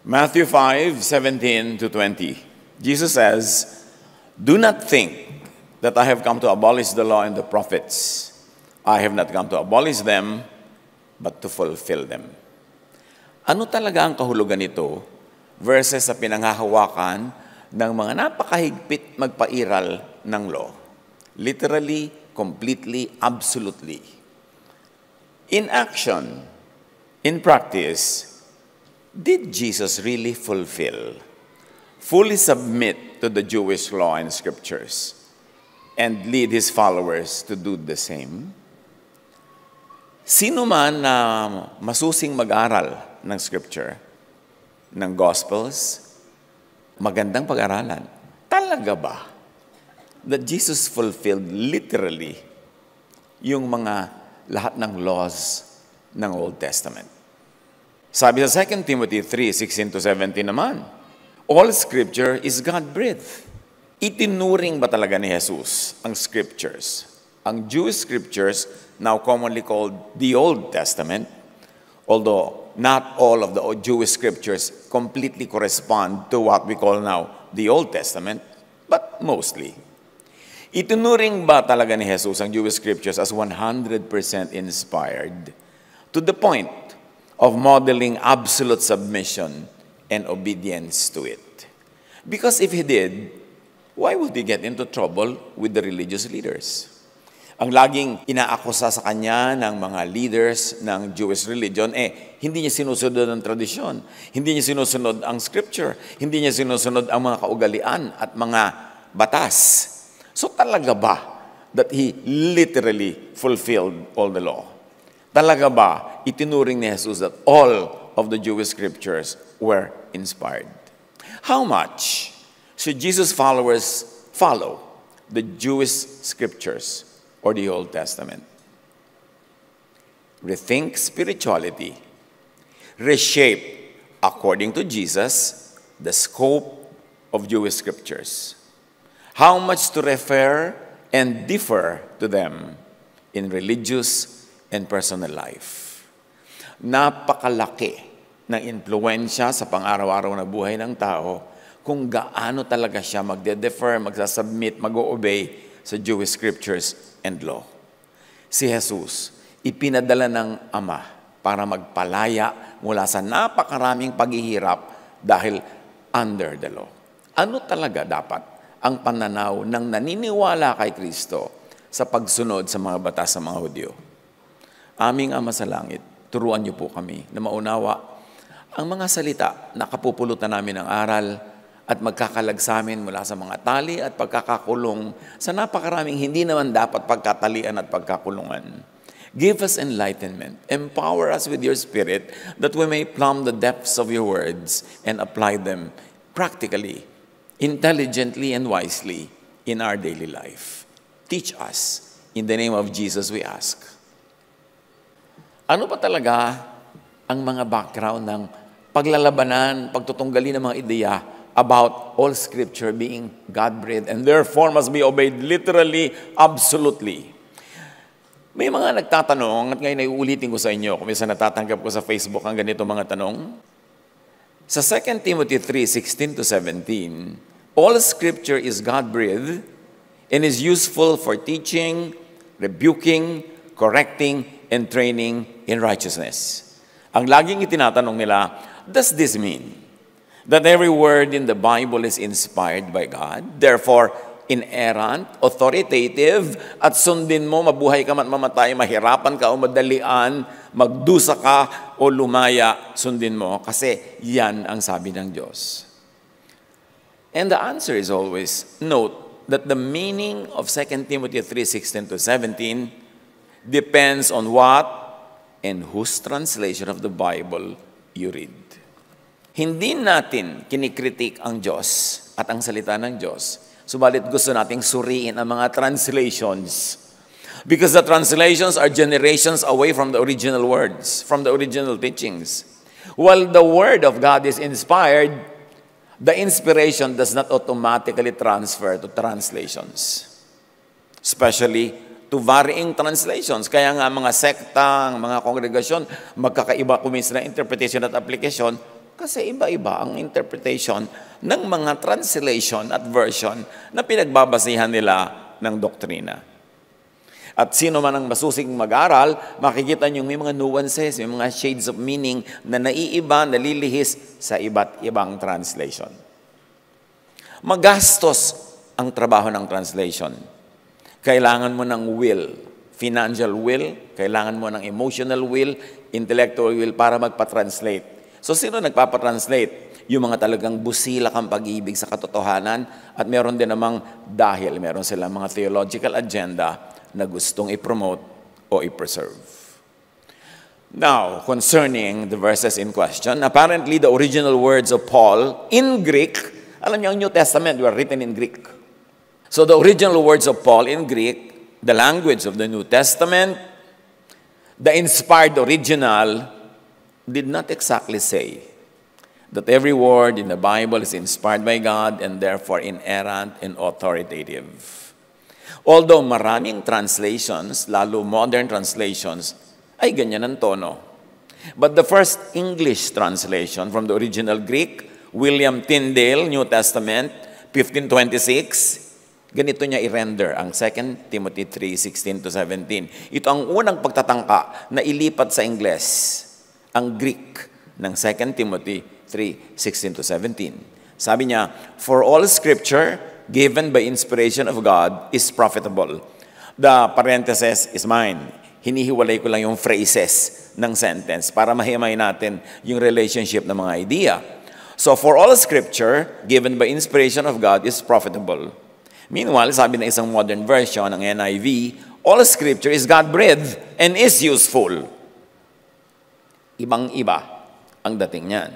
Matthew 5:17 to 20. Jesus says, "Do not think that I have come to abolish the law and the prophets. I have not come to abolish them, but to fulfill them." Ano talaga ang kahulugan nito versus sa pinanghahawakan ng mga napakahigpit magpairal ng law? Literally, completely, absolutely. In action, in practice, did Jesus really fully submit to the Jewish law and scriptures and lead his followers to do the same? Sino man na masusing mag-aral ng scripture, ng gospels, magandang pag-aralan. Talaga ba that Jesus fulfilled literally yung mga lahat ng laws ng Old Testament? Sabi sa 2 Timothy 3:16 to 17 naman, all scripture is God-breathed. Itinuring ba talaga ni Jesus ang scriptures? Ang Jewish scriptures, now commonly called the Old Testament, although not all of the Jewish scriptures completely correspond to what we call now the Old Testament, but mostly. Itinuring ba talaga ni Jesus ang Jewish scriptures as 100% inspired to the point of modeling absolute submission and obedience to it? Because if he did, why would he get into trouble with the religious leaders? Ang laging inaakusa sa kanya ng mga leaders ng Jewish religion, hindi niya sinusunod ang tradisyon, hindi niya sinusunod ang scripture, hindi niya sinusunod ang mga kaugalian at mga batas. So talaga ba that he literally fulfilled all the law? Talaga ba itinuring ni Jesus that all of the Jewish scriptures were inspired? How much should Jesus' followers follow the Jewish scriptures or the Old Testament? Rethink spirituality. Reshape, according to Jesus, the scope of Jewish scriptures. How much to refer and differ to them in religious and personal life. Napakalaki ng impluensya sa pang-araw-araw na buhay ng tao kung gaano talaga siya magde-defer, magsasubmit, mag-o-obey sa Jewish scriptures and law. Si Jesus, ipinadala ng Ama para magpalaya mula sa napakaraming paghihirap dahil under the law. Ano talaga dapat ang pananaw ng naniniwala kay Kristo sa pagsunod sa mga batas sa mga Hudyo? Aming Ama sa langit, turuan niyo po kami na maunawa ang mga salita na kapupulutan namin ng aral at magkakalag sa amin mula sa mga tali at pagkakakulong sa napakaraming hindi naman dapat pagkatalian at pagkakulungan. Give us enlightenment. Empower us with your Spirit that we may plumb the depths of your words and apply them practically, intelligently and wisely in our daily life. Teach us. In the name of Jesus we ask. Ano pa talaga ang mga background ng paglalabanan, pagtutunggali ng mga ideya about all scripture being God-breathed and therefore must be obeyed literally, absolutely? May mga nagtatanong, at ngayon ay uulitin ko sa inyo, kung minsan natatanggap ko sa Facebook ang ganito mga tanong. Sa 2 Timothy 3:16 to 17, all scripture is God-breathed and is useful for teaching, rebuking, correcting, and training in righteousness. Ang laging itinatanong nila, does this mean that every word in the Bible is inspired by God, therefore inerrant, authoritative, at sundin mo, mabuhay ka man mamatay, mahirapan ka o madalian, magdusa ka o lumaya, sundin mo, kasi yan ang sabi ng Diyos? And the answer is always, note that the meaning of 2 Timothy 3:16 to 17 depends on what and whose translation of the Bible you read. Hindi natin kinikritik ang Diyos at ang salita ng Diyos, subalit gusto nating suriin ang mga translations. Because the translations are generations away from the original words, from the original teachings. While the Word of God is inspired, the inspiration does not automatically transfer to translations. Especially to varying translations. Kaya nga mga sekta, mga kongregasyon, magkakaiba kuminsan na interpretation at application Kasi iba-iba ang interpretation ng mga translation at version na pinagbabasihan nila ng doktrina. At sino man ang masusing mag-aral, makikita niyo may mga nuances, may mga shades of meaning na naiiba, nalilihis sa iba't ibang translation. Magastos ang trabaho ng translation. Kailangan mo ng will, financial will, kailangan mo ng emotional will, intellectual will para magpa-translate. So sino nagpapa-translate? Yung mga talagang busila kang pag-ibig sa katotohanan at meron din namang dahil meron silang mga theological agenda na gustong i-promote o i-preserve. Now, concerning the verses in question, apparently the original words of Paul in Greek, alam niyo ang New Testament were written in Greek. So the original words of Paul in Greek, the language of the New Testament, the inspired original, did not exactly say that every word in the Bible is inspired by God and therefore inerrant and authoritative. Although maraming translations, lalo modern translations, ay ganyan ang tono. But the first English translation from the original Greek, William Tyndale, New Testament, 1526, ganito niya i-render ang 2 Timothy 3:16-17. Ito ang unang pagtatangka na ilipat sa Ingles, ang Greek ng 2 Timothy 3:16-17. Sabi niya, "For all Scripture given by inspiration of God is profitable." The parenthesis is mine. Hinihiwalay ko lang yung phrases ng sentence para mahimay natin yung relationship ng mga idea. So, for all Scripture given by inspiration of God is profitable. Meanwhile, sabi ng isang modern version ng NIV, all Scripture is God-breathed and is useful. Ibang-iba ang dating niyan.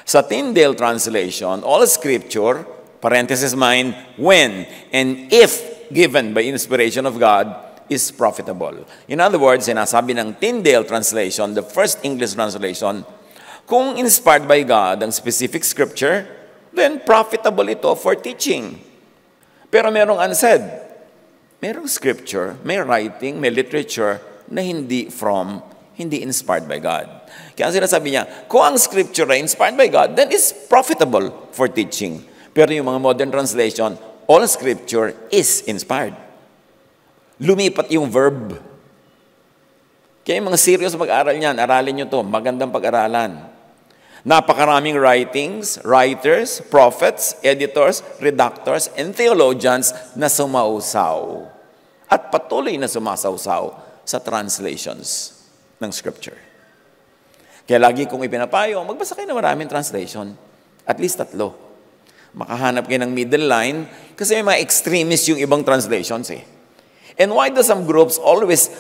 Sa Tyndale translation, all Scripture, parenthesis mine, when and if given by inspiration of God, is profitable. In other words, sinasabi ng Tyndale translation, the first English translation, kung inspired by God ang specific scripture, then profitable ito for teaching. Pero merong unsaid. Merong scripture, may writing, may literature na hindi inspired by God. Kaya sinasabi niya, kung ang scripture ay inspired by God, then it's profitable for teaching. Pero yung mga modern translation, all Scripture is inspired. Lumipat yung verb. Kaya yung mga serious mag-aral niyan, aralin nyo to, magandang pag-aralan. Napakaraming writings, writers, prophets, editors, redactors, and theologians na sumausaw. At patuloy na sumasawsaw sa translations ng Scripture. Kaya lagi kong ipinapayo, magbasa kayo ng maraming translation. At least 3. Makahanap kayo ng middle line kasi may mga extremist yung ibang translations eh. And why do some groups always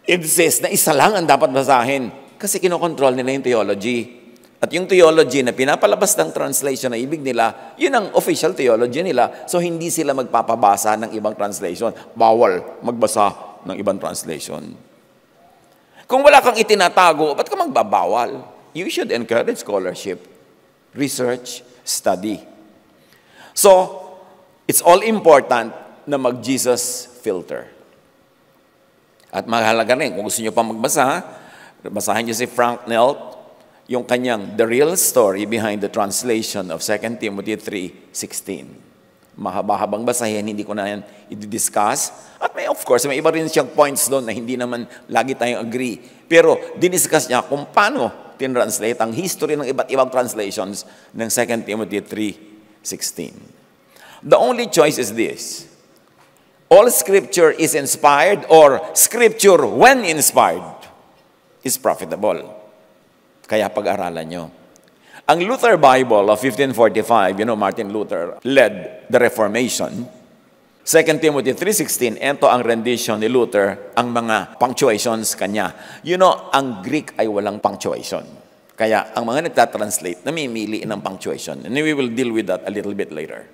insist na isa lang ang dapat basahin? Kasi kinokontrol nila yung theology. At yung theology na pinapalabas ng translation na ibig nila, yun ang official theology nila. So hindi sila magpapabasa ng ibang translation. Bawal magbasa ng ibang translation. Kung wala kang itinatago, ba't ka magbabawal? You should encourage scholarship, research, study. So, it's all important na mag-Jesus filter. At mahalaga rin, kung gusto nyo pa magbasa, basahin nyo si Frank Nelt, yung kanyang The Real Story Behind the Translation of 2 Timothy 3:16. Mahaba-habang basahin, hindi ko na yan i-discuss. At may, of course, may iba rin siyang points doon na hindi naman lagi tayong agree. Pero diniscuss niya kung paano tinranslate ang history ng iba't ibang translations ng 2 Timothy 3:16. The only choice is this. All Scripture is inspired or Scripture when inspired is profitable. Kaya pag-aralan nyo. Ang Luther Bible of 1545, Martin Luther led the Reformation. 2 Timothy 3:16, ito ang rendition ni Luther, ang mga punctuations kanya. Ang Greek ay walang punctuation. Kaya ang mga nagtatranslate, namimili ng punctuation. And we will deal with that a little bit later.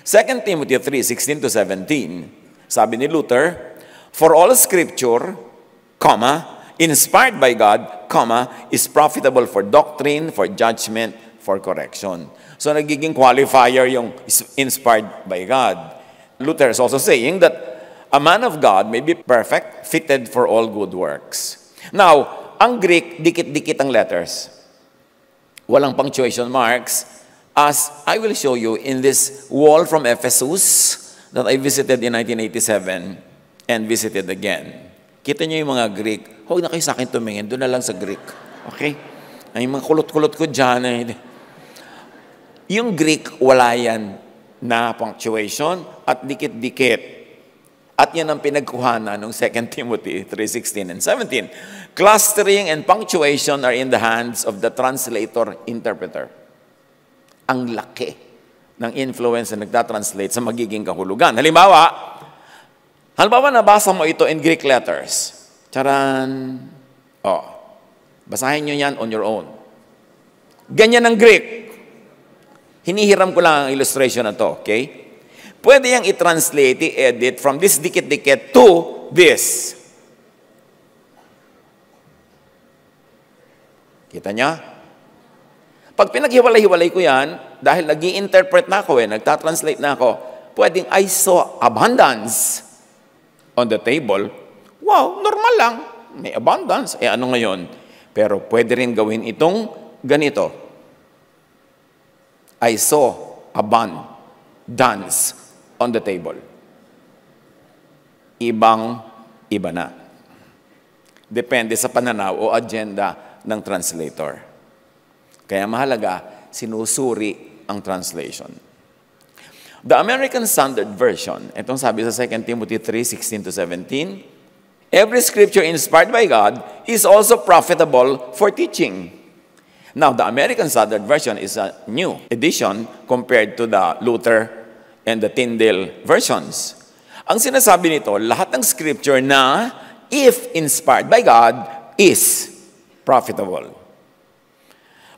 2 Timothy 3:16-17, sabi ni Luther, for all Scripture, inspired by God, is profitable for doctrine, for judgment, for correction. So nagiging qualifier yung inspired by God. Luther is also saying that a man of God may be perfect, fitted for all good works. Now, ang Greek, dikit-dikit ang letters. walang punctuation marks, as I will show you in this wall from Ephesus that I visited in 1987 and visited again. Kita niyo yung mga Greek. Huwag na kayo sa akin tumingin, doon na lang sa Greek. Okay? Ay, mga kulot-kulot ko dyan. Yung Greek, wala yan na punctuation at dikit-dikit. At yan ang pinagkuhanan ng 2 Timothy 3:16 and 17. Clustering and punctuation are in the hands of the translator-interpreter. Ang laki ng influence na nagtatranslate sa magiging kahulugan. Halimbawa, nabasa mo ito in Greek letters. Charan! Basahin nyo yan on your own. Ganyan ang Greek. Hinihiram ko lang ang illustration na to, okay? Pwede yang i-translate, i-edit from this dikit-dikit to this. Kita niya? Pag pinaghiwalay-hiwalay ko yan, dahil nag-i-interpret na ako nagtatranslate na ako, pwedeng I saw abundance on the table. Wow, normal lang. May abundance. Ano ngayon? Pero pwede rin gawin itong ganito. I saw abundance on the table. Ibang-iba na. Depende sa pananaw o agenda ng translator. Kaya mahalaga, sinusuri ang translation. The American Standard Version, itong sabi sa 2 Timothy 3:16-17, every scripture inspired by God is also profitable for teaching. Now, the American Standard Version is a new edition compared to the Luther and the Tyndale versions. Ang sinasabi nito, lahat ng scripture na, if inspired by God, is profitable.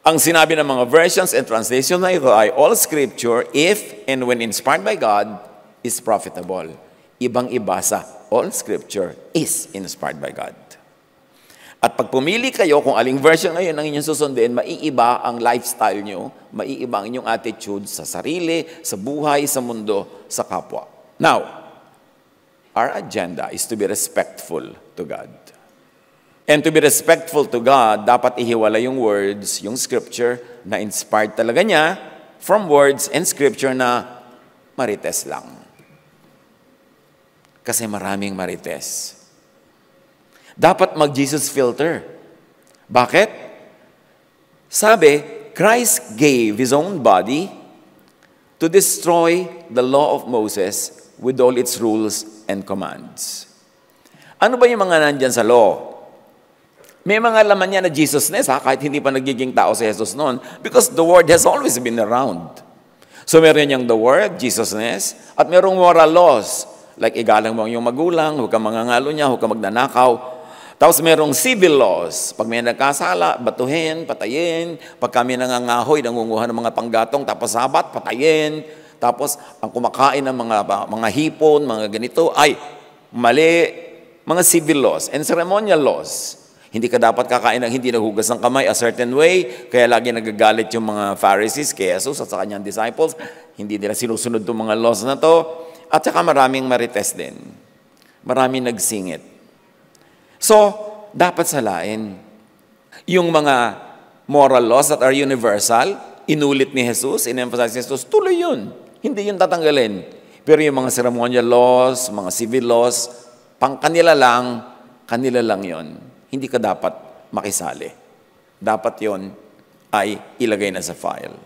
Ang sinabi ng mga versions and translations na ito ay, all scripture, if and when inspired by God, is profitable. Ibang-iba sa all scripture is inspired by God. At pag pumili kayo kung aling version ngayon ang inyong susundin, maiiba ang lifestyle nyo, maiiba ang inyong attitude sa sarili, sa buhay, sa mundo, sa kapwa. Now, our agenda is to be respectful to God. And to be respectful to God, dapat ihiwala yung words, yung scripture na inspired talaga niya from words and scripture na marites lang. Kasi maraming marites. Dapat mag-Jesus filter. Bakit? Sabi, Christ gave His own body to destroy the law of Moses with all its rules and commands. Ano ba yung mga nandyan sa law? May mga laman niya na Jesusness, kahit hindi pa nagiging tao si Jesus noon, because the Word has always been around. So meron niyang the Word, Jesusness, at merong moral laws, like igalang mo yung magulang, huwag kang mangangalo niya, huwag kang magnanakaw. Tapos merong civil laws, pag may nagkasala, batuhin, patayin, pag kami nangangahoy, nangunguha ng mga panggatong, tapos sabat, patayin, tapos ang kumakain ng mga hipon, mga ganito, ay mali, mga civil laws and ceremonial laws. Hindi ka dapat kakain ng hindi nahugas ng kamay a certain way, kaya lagi nagagalit yung mga Pharisees kay Jesus at sa kanyang disciples. Hindi nila sinusunod itong mga laws na to. At saka maraming marites din. Maraming nagsingit. So, dapat salain. Yung mga moral laws that are universal, inulit ni Jesus, in-emphasize ni Jesus, tuloy yun. Hindi yun tatanggalin. Pero yung mga ceremonial laws, mga civil laws, pang kanila lang yun. Hindi ka dapat makisali. Dapat yon ay ilagay na sa file.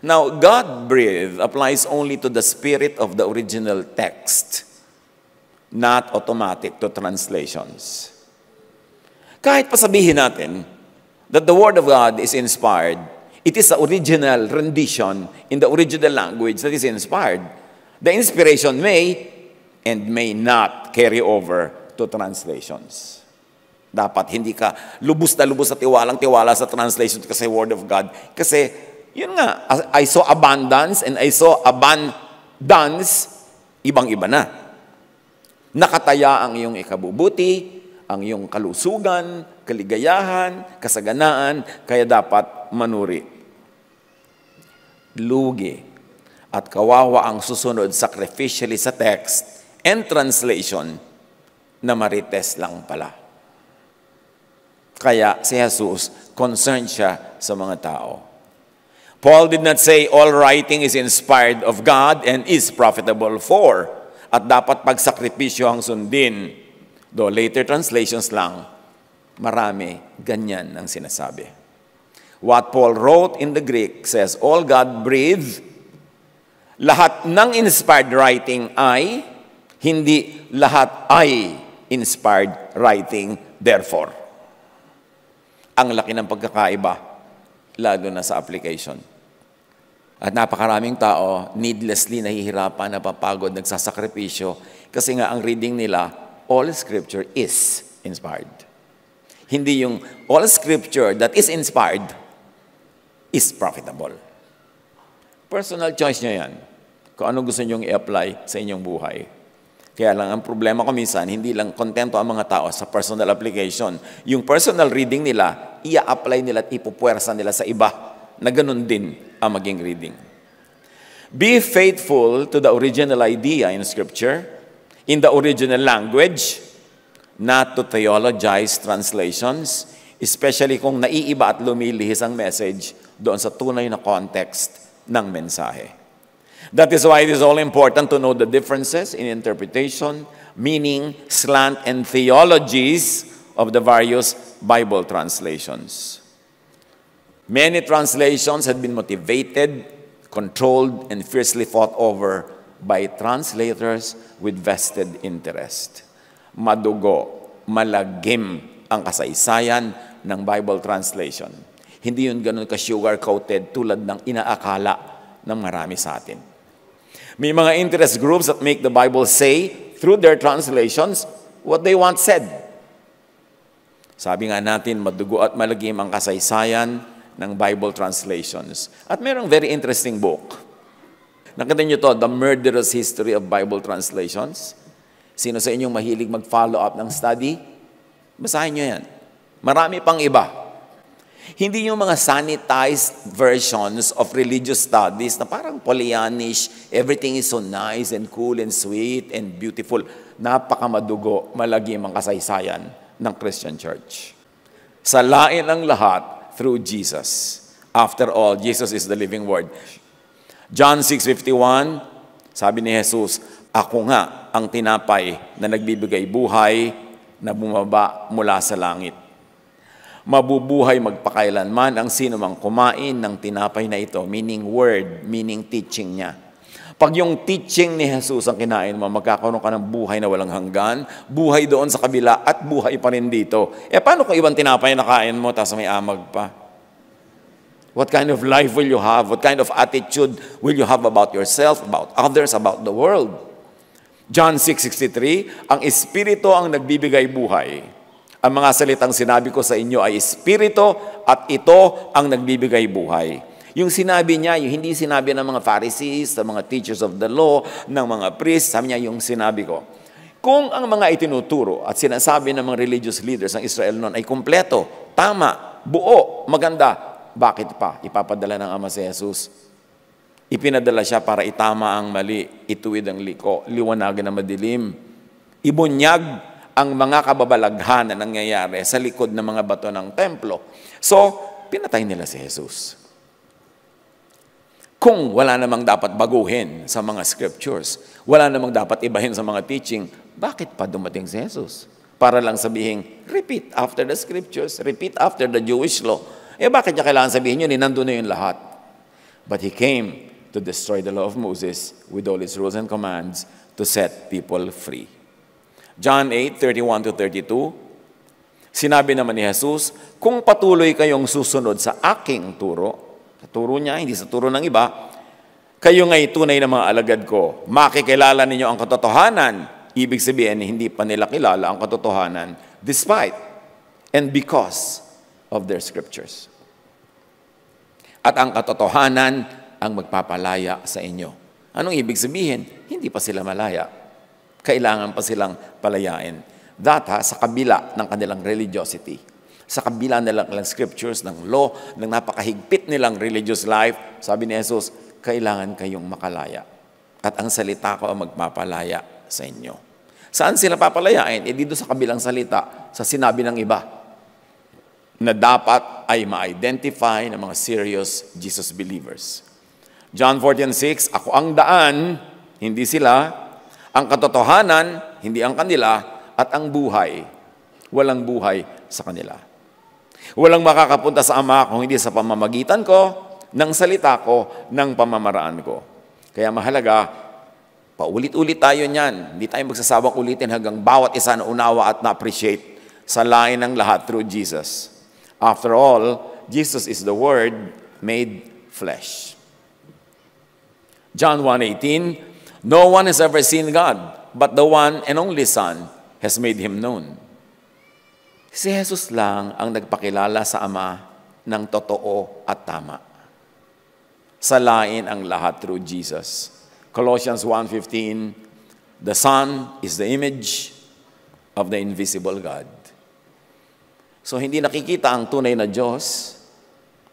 Now, God-breathed applies only to the spirit of the original text, not automatic to translations. Kahit pasabihin natin that the Word of God is inspired, it is the original rendition in the original language that is inspired. The inspiration may and may not carry over to translations. Dapat hindi ka lubos na tiwalang-tiwala sa translation kasi Word of God. Kasi, yun nga, I saw abundance and I saw abundance, ibang-iba na. Nakataya ang iyong ikabubuti, ang iyong kalusugan, kaligayahan, kasaganaan, kaya dapat manuri. Lugi at kawawa ang susunod sacrificially sa text and translation na marites lang pala. Kaya si Jesus, concerned siya sa mga tao. Paul did not say all writing is inspired of God and is profitable for, at dapat pagsakripisyo ang sundin. Though later translations lang, marami ganyan ang sinasabi. What Paul wrote in the Greek says, all God-breathed, lahat ng inspired writing ay, hindi lahat ay inspired writing, therefore. Ang laki ng pagkakaiba, lalo na sa application. At napakaraming tao, needlessly nahihirapan, napapagod, nagsasakripisyo, kasi nga ang reading nila, all Scripture is inspired. Hindi yung all Scripture that is inspired is profitable. Personal choice nyo yan. Kung ano gusto nyong i-apply sa inyong buhay. Kaya lang, ang problema ko minsan, hindi lang kontento ang mga tao sa personal application. Yung personal reading nila, ia-apply nila at ipupuwersa nila sa iba na ganun din ang maging reading. Be faithful to the original idea in Scripture, in the original language, not to theologize translations, especially kung naiiba at lumilihis ang message doon sa tunay na context ng mensahe. That is why it is all important to know the differences in interpretation, meaning, slant, and theologies of the various Bible translations. Many translations had been motivated, controlled, and fiercely fought over by translators with vested interest. Madugo, malagim ang kasaysayan ng Bible translation. Hindi yun ganun ka-sugar-coated tulad ng inaakala ng marami sa atin. May mga interest groups that make the Bible say, through their translations, what they want said. Sabi nga natin, madugo at malagim ang kasaysayan ng Bible translations. At mayroong very interesting book. Nakita niyo to, The Murderous History of Bible Translations. Sino sa inyong mahilig mag-follow up ng study? Basahin niyo yan. Marami pang iba. Hindi yung mga sanitized versions of religious studies na parang Pollyannish, everything is so nice and cool and sweet and beautiful. Napakamadugo, malagim ang kasaysayan ng Christian Church. Salain ang lahat through Jesus. After all, Jesus is the living Word. John 6:51, sabi ni Jesus, ako nga ang tinapay na nagbibigay buhay na bumaba mula sa langit. Mabubuhay magpakailanman ang sino mang kumain ng tinapay na ito, meaning word, meaning teaching niya. Pag yung teaching ni Jesus ang kinain mo, magkakaroon ka ng buhay na walang hanggan, buhay doon sa kabila at buhay pa rin dito. Paano kung ibang tinapay na kain mo, tapos may amag pa? What kind of life will you have? What kind of attitude will you have about yourself, about others, about the world? John 6:63, ang Espiritu ang nagbibigay buhay. Ang mga salitang sinabi ko sa inyo ay Espiritu at ito ang nagbibigay buhay. Yung sinabi niya, yung hindi sinabi ng mga Pharisees, ng mga teachers of the law, ng mga priests, sabi niya yung sinabi ko. Kung ang mga itinuturo at sinasabi ng mga religious leaders ng Israel noon ay kumpleto, tama, buo, maganda, bakit pa ipapadala ng Ama si Jesus? Ipinadala siya para itama ang mali, ituwid ang liko, liwanagan ang madilim, ibunyag ang mga kababalaghan na nangyayari sa likod ng mga bato ng templo. So, pinatay nila si Jesus. Kung wala namang dapat baguhin sa mga scriptures, wala namang dapat ibahin sa mga teaching, bakit pa dumating si Jesus? Para lang sabihin, repeat after the scriptures, repeat after the Jewish law. Bakit niya kailangan sabihin yun? Nandun na yun lahat. But He came to destroy the law of Moses with all its rules and commands to set people free. John 8:31-32, sinabi naman ni Jesus, kung patuloy kayong susunod sa aking turo, sa turo niya, hindi sa turo ng iba, kayo nga'y tunay na mga alagad ko. Makikilala ninyo ang katotohanan. Ibig sabihin, hindi pa nila kilala ang katotohanan despite and because of their scriptures. At ang katotohanan ang magpapalaya sa inyo. Anong ibig sabihin? Hindi pa sila malaya. Kailangan pa silang palayain. Sa kabila ng kanilang religiosity, sa kabila nilang scriptures, ng law, ng napakahigpit nilang religious life, sabi ni Jesus, kailangan kayong makalaya. At ang salita ko ang magpapalaya sa inyo. Saan sila papalayain? Dito sa kabilang salita, sa sinabi ng iba. na dapat ay ma-identify ng mga serious Jesus believers. John 14:6, ako ang daan, hindi sila, ang katotohanan, hindi ang kanila, at ang buhay, walang buhay sa kanila. Walang makakapunta sa Ama kung hindi sa pamamagitan ko, ng salita ko, ng pamamaraan ko. Kaya mahalaga, paulit-ulit tayo niyan. Hindi tayo magsasawang ulitin hanggang bawat isa na unawa at na-appreciate sa lain ng lahat through Jesus. After all, Jesus is the Word made flesh. John 1:18, no one has ever seen God, but the one and only Son has made Him known. Si Jesus lang ang nagpakilala sa Ama ng totoo at tama. Salain ang lahat through Jesus. Colossians 1:15, the Son is the image of the invisible God. So hindi nakikita ang tunay na Diyos,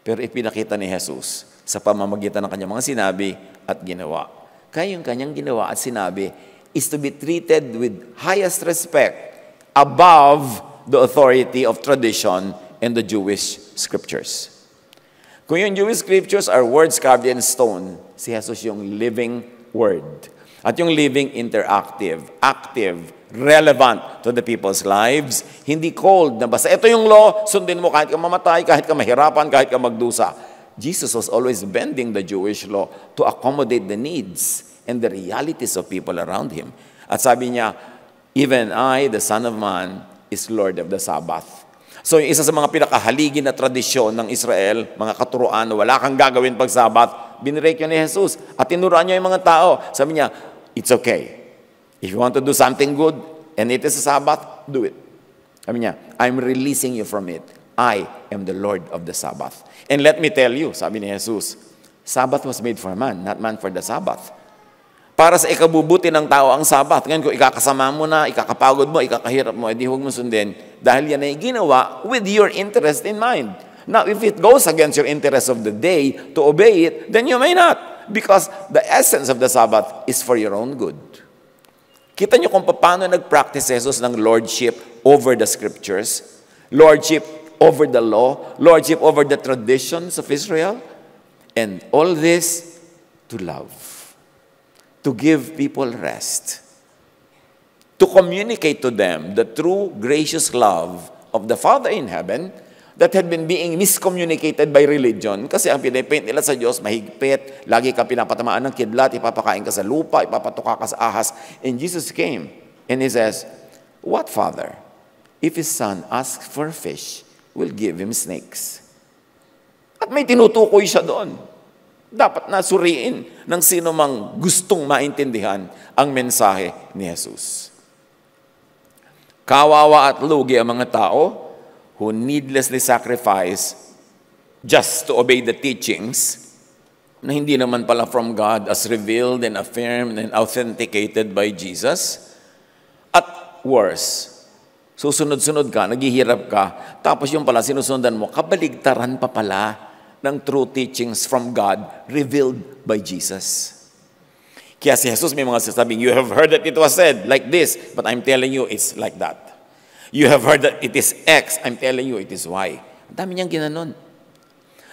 pero ipinakita ni Jesus sa pamamagitan ng kanyang mga sinabi at ginawa. Kaya yung kanyang ginawa at sinabi is to be treated with highest respect above the authority of tradition and the Jewish scriptures. Kung yung Jewish scriptures are words carved in stone, si Jesus yung living word. At yung living interactive, active, relevant to the people's lives, hindi cold na basta ito yung law, sundin mo kahit ka mamatay, kahit ka mahirapan, kahit ka magdusa. Jesus was always bending the Jewish law to accommodate the needs and the realities of people around Him. At sabi niya, even I, the Son of Man, is Lord of the Sabbath. So yung isa sa mga pinakahaligi na tradisyon ng Israel, mga katuruan na wala kang gagawin pag Sabbath, binirek yun ni Jesus at tinuruan niya yung mga tao. Sabi niya, it's okay. If you want to do something good and it is a Sabbath, do it. Sabi niya, I'm releasing you from it. I am the Lord of the Sabbath. And let me tell you, sabi ni Jesus, Sabbath was made for man, not man for the Sabbath. Para sa ikabubuti ng tao ang Sabbath. Ngayon kung ikakasama mo na, ikakapagod mo, ikakahirap mo, edi huwag mo sundin. Dahil yan ay ginawa with your interest in mind. Now, if it goes against your interest of the day to obey it, then you may not. Because the essence of the Sabbath is for your own good. Kita niyo kung paano nag-practice Jesus ng lordship over the scriptures, lordship over the law, lordship over the traditions of Israel, and all this to love. To give people rest, to communicate to them the true gracious love of the Father in heaven that had been being miscommunicated by religion. Kasi ang pinapaint nila sa Diyos, mahigpit, lagi ka pinapatamaan ng kidlat, ipapakain ka sa lupa, ipapatuka ka sa ahas. And Jesus came and He says, what father, if his son asks for fish, will give him snakes? At may tinutukoy siya doon. Dapat nasuriin ng sino mang gustong maintindihan ang mensahe ni Jesus. Kawawa at lugi ang mga tao who needlessly sacrifice just to obey the teachings na hindi naman pala from God as revealed and affirmed and authenticated by Jesus. At worse, susunod-sunod ka, naghihirap ka, tapos yung pala sinusundan mo, kabaligtaran pa pala ng true teachings from God revealed by Jesus. Kaya si Jesus may mga sasabing, you have heard that it was said like this, but I'm telling you it's like that. You have heard that it is X, I'm telling you it is Y. Ang dami niyang ginanon.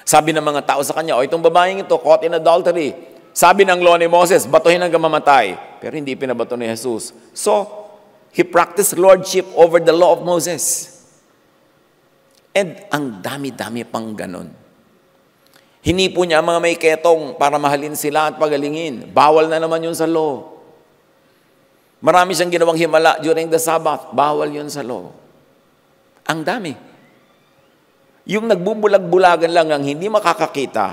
Sabi ng mga tao sa kanya, itong babaeng ito, caught in adultery. Sabi ng law ni Moses, batuhin hanggang mamatay. Pero hindi pinabato ni Jesus. So, He practiced lordship over the law of Moses. And ang dami-dami pang ganon. Hinipo niya ang mga may ketong para mahalin sila at pagalingin. Bawal na naman yun sa law. Marami siyang ginawang himala during the Sabbath. Bawal yun sa law. Ang dami. Yung nagbubulag-bulagan lang ang hindi makakakita,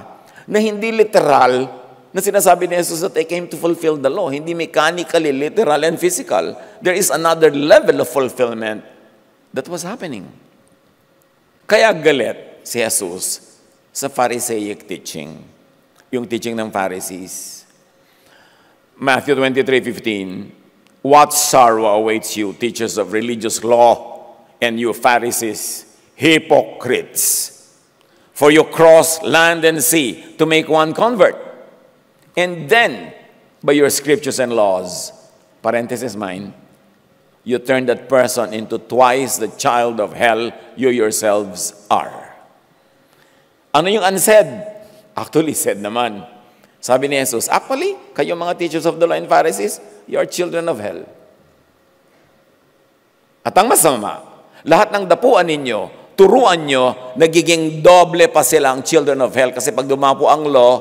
na hindi literal, na sinasabi ni Jesus that I came to fulfill the law. Hindi mechanically, literal, and physical. There is another level of fulfillment that was happening. Kaya galit si Jesus sa Pharisaic teaching, yung teaching ng Pharisees. Matthew 23:15, what sorrow awaits you, teachers of religious law, and you Pharisees, hypocrites! For you cross land and sea to make one convert. And then, by your scriptures and laws, parenthesis mine, you turn that person into twice the child of hell you yourselves are. Ano yung unsaid? Actually, said naman. Sabi ni Jesus, actually, kayo mga teachers of the law and Pharisees, you are children of hell. At ang masama, lahat ng dapuan ninyo, turuan nyo, nagiging doble pa sila ang children of hell. Kasi pag dumapo ang law,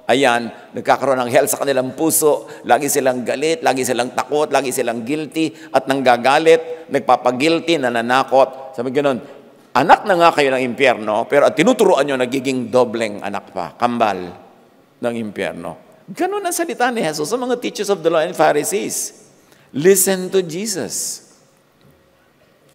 ayan, nagkakaroon ng hell sa kanilang puso, lagi silang galit, lagi silang takot, lagi silang guilty, at nanggagalit, nagpapagilty, nananakot. Sabi ganoon, anak na nga kayo ng impyerno, pero at tinuturuan nyo, nagiging dobleng anak pa, kambal ng impyerno. Ganun ang salita ni Jesus sa mga teachers of the law and Pharisees. Listen to Jesus.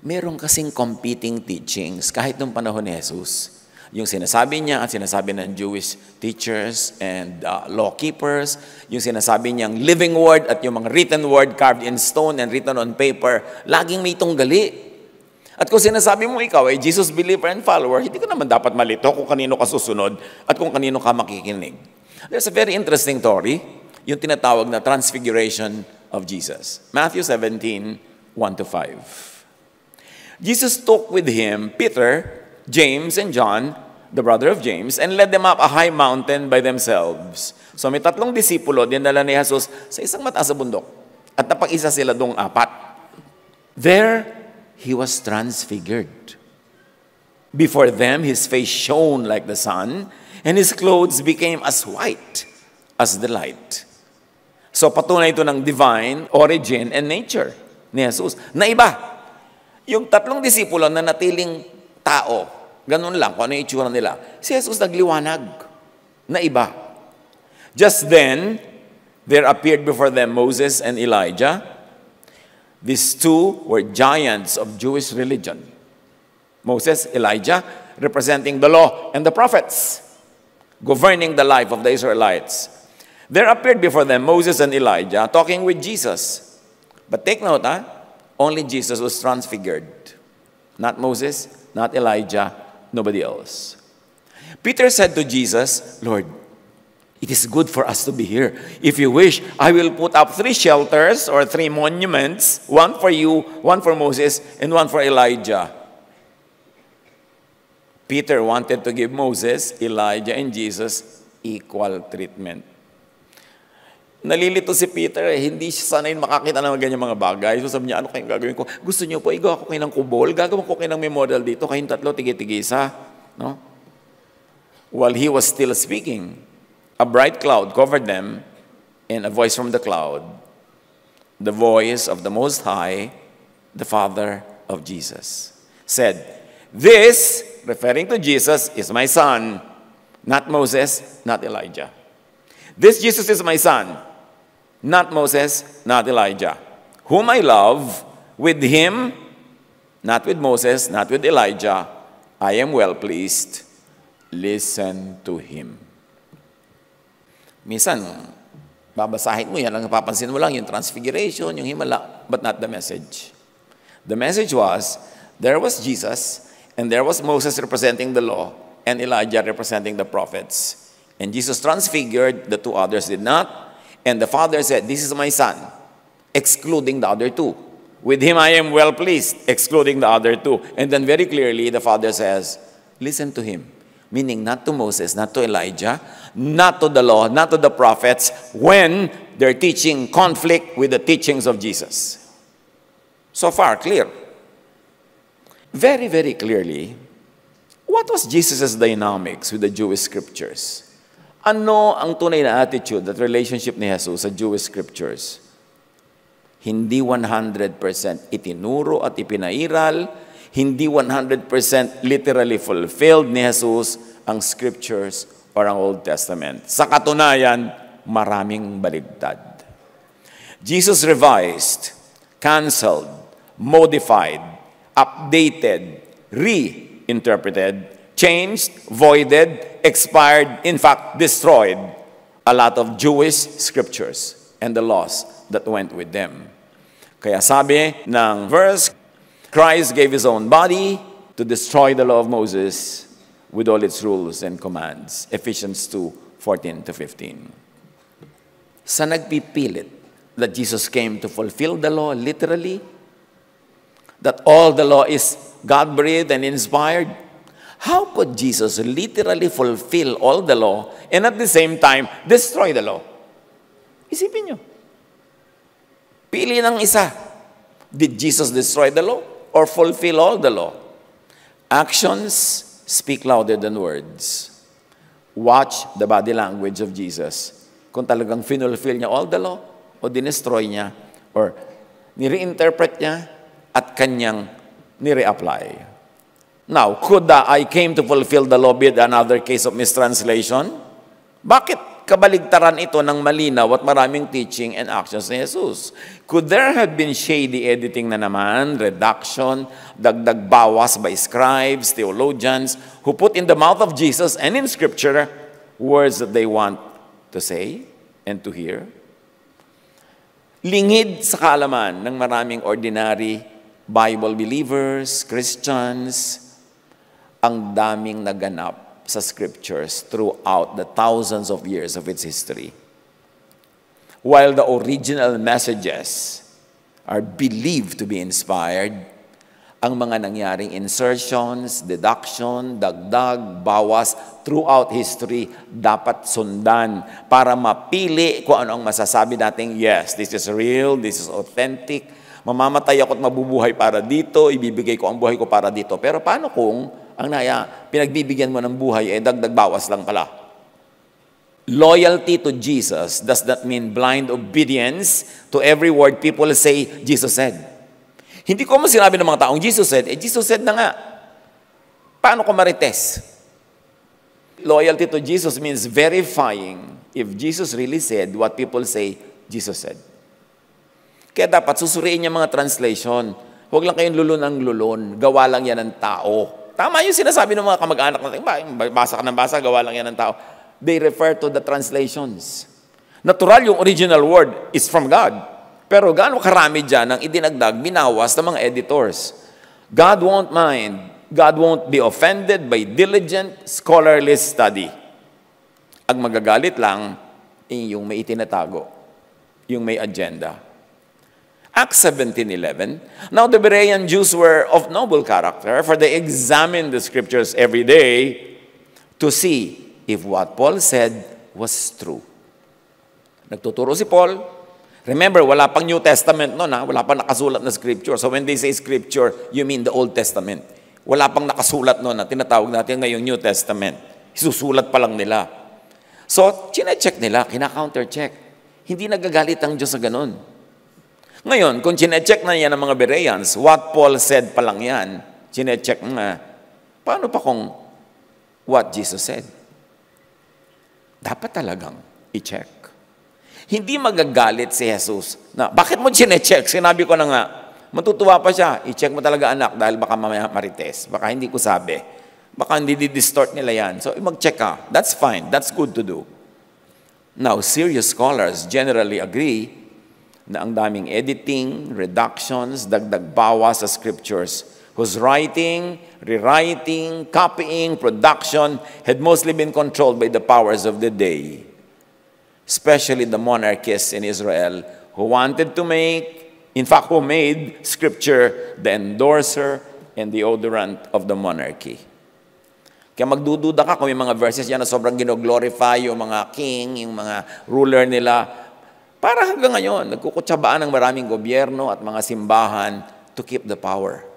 Meron kasing competing teachings kahit nung panahon ni Jesus. Yung sinasabi niya at sinasabi ng Jewish teachers and law keepers, yung sinasabi niyang living word at yung mga written word carved in stone and written on paper, laging may tunggali. At kung sinasabi mo ikaw ay Jesus believer and follower, hindi ka naman dapat malito kung kanino ka susunod at kung kanino ka makikinig. There's a very interesting story, yung tinatawag na transfiguration of Jesus. Matthew 17, 1-5. Jesus took with him Peter, James, and John, the brother of James, and led them up a high mountain by themselves. So may tatlong disipulo, dinala ni Jesus sa isang mataas na bundok. At napag-isa sila dong apat. There, he was transfigured. Before them, his face shone like the sun, and his clothes became as white as the light. So patunay ito ng divine origin and nature ni Jesus. Na iba. Yung tatlong disipulo na natiling tao, ganun lang kung ano yung itsura nila. Si Jesus nagliwanag. Na iba. Just then, there appeared before them Moses and Elijah. These two were giants of Jewish religion. Moses, Elijah, representing the law and the prophets, governing the life of the Israelites. There appeared before them Moses and Elijah talking with Jesus. But take note, only Jesus was transfigured. Not Moses, not Elijah, nobody else. Peter said to Jesus, Lord, it is good for us to be here. If you wish, I will put up 3 shelters or 3 monuments, one for you, one for Moses, and one for Elijah. Peter wanted to give Moses, Elijah, and Jesus equal treatment. Nalilito si Peter, hindi siya sanayin makakita ng ganyan mga bagay. So sabi niya, ano kayong gagawin ko? Gusto niyo po, igawa ko kayo ng kubol, gagawin ko kayo ng memorial dito, kayong tatlo, tigi-tigisa. No? While he was still speaking, a bright cloud covered them, and a voice from the cloud, the voice of the Most High, the Father of Jesus, said, This, referring to Jesus, is my son, not Moses, not Elijah. This Jesus is my son, not Moses, not Elijah. Whom I love, with him, not with Moses, not with Elijah, I am well pleased. Listen to him. Minsan, babasahin mo yan, ang napapansin mo lang yung transfiguration, yung himala, but not the message. The message was, there was Jesus, and there was Moses representing the law, and Elijah representing the prophets. And Jesus transfigured, the 2 others did not. And the Father said, this is my son, excluding the other 2. With him I am well pleased, excluding the other 2. And then very clearly, the Father says, listen to him. Meaning not to Moses, not to Elijah, not to the law, not to the prophets, when they're teaching conflict with the teachings of Jesus. So far, clear. Very, very clearly, what was Jesus' dynamics with the Jewish scriptures? Ano ang tunay na attitude at relationship ni Jesus sa Jewish scriptures? Hindi 100% itinuro at ipinairal, hindi 100% literally fulfilled ni Jesus ang scriptures or ang Old Testament. Sa katunayan, maraming baligtad. Jesus revised, canceled, modified, updated, reinterpreted, changed, voided, expired, in fact, destroyed a lot of Jewish scriptures and the laws that went with them. Kaya sabi ng verse, Christ gave his own body to destroy the law of Moses with all its rules and commands. Ephesians 2:14-15. Sa nagpipilit that Jesus came to fulfill the law literally, that all the law is God-breathed and inspired? How could Jesus literally fulfill all the law and at the same time destroy the law? Isipin nyo. Pili ng isa. Did Jesus destroy the law or fulfill all the law? Actions speak louder than words. Watch the body language of Jesus. Kung talagang finulfill niya all the law o dinestroy niya or nire-interpret niya at kanyang nire-apply. Now, could the I came to fulfill the law be another case of mistranslation? Bakit kabaligtaran ito ng malinaw at maraming teaching and actions ni Jesus? Could there have been shady editing na naman, reduction, dagdag bawas by scribes, theologians, who put in the mouth of Jesus and in Scripture words that they want to say and to hear? Lingid sa kaalaman ng maraming ordinary Bible believers, Christians, ang daming naganap sa Scriptures throughout the thousands of years of its history. While the original messages are believed to be inspired, ang mga nangyaring insertions, deduction, dagdag, bawas throughout history dapat sundan para mapili kung ano ang masasabi nating, yes, this is real, this is authentic, mamamatay ako at mabubuhay para dito, ibibigay ko ang buhay ko para dito. Pero paano kung ang pinagbibigyan mo ng buhay, dagdag bawas lang pala? Loyalty to Jesus does not mean blind obedience to every word people say Jesus said. Hindi ko sinabi ng mga taong Jesus said, Jesus said na nga. Paano ko marites? Loyalty to Jesus means verifying if Jesus really said what people say Jesus said. Kaya dapat susuriin niya mga translation. Huwag lang kayong lulun ang lulun. Gawa lang yan ng tao. Tama yung sinasabi ng mga kamag-anak natin. Basa ka ng basa, gawa lang yan ng tao. They refer to the translations. Natural, yung original word is from God. Pero gaano karami dyan ang idinagdag, binawas ng mga editors. God won't mind. God won't be offended by diligent, scholarly study. Ang magagalit lang, yung may itinatago, yung may agenda. Acts 17:11. Now the Berean Jews were of noble character, for they examined the Scriptures every day to see if what Paul said was true. Nagtuturo si Paul. Remember, wala pang New Testament noon, wala pang nakasulat na Scripture. So when they say Scripture, you mean the Old Testament. Wala pang nakasulat noon na tinatawag natin ngayong New Testament. Isusulat pa lang nila. So, chine-check nila, kina-counter-check. Hindi nagagalit ang Diyos sa ganun. Ngayon, kung chine-check na yan ng mga Bereans, what Paul said pa lang yan, chine-check nga, paano pa kung what Jesus said? Dapat talagang i-check. Hindi magagalit si Jesus na, bakit mo chine-check? Sinabi ko na nga, matutuwa pa siya, i-check mo talaga anak dahil baka mamaya marites, baka hindi ko sabi, baka hindi di-distort nila yan. So, mag-check ka. That's fine. That's good to do. Now, serious scholars generally agree na ang daming editing, reductions, dagdag bawas sa Scriptures, whose writing, rewriting, copying, production had mostly been controlled by the powers of the day, especially the monarchists in Israel who wanted to make, in fact, who made Scripture the endorser and deodorant of the monarchy. Kaya magdududa ka kung may mga verses yan na sobrang gino-glorify yung mga king, yung mga ruler nila. Para hanggang ngayon, nagkukutsabaan ng maraming gobyerno at mga simbahan to keep the power.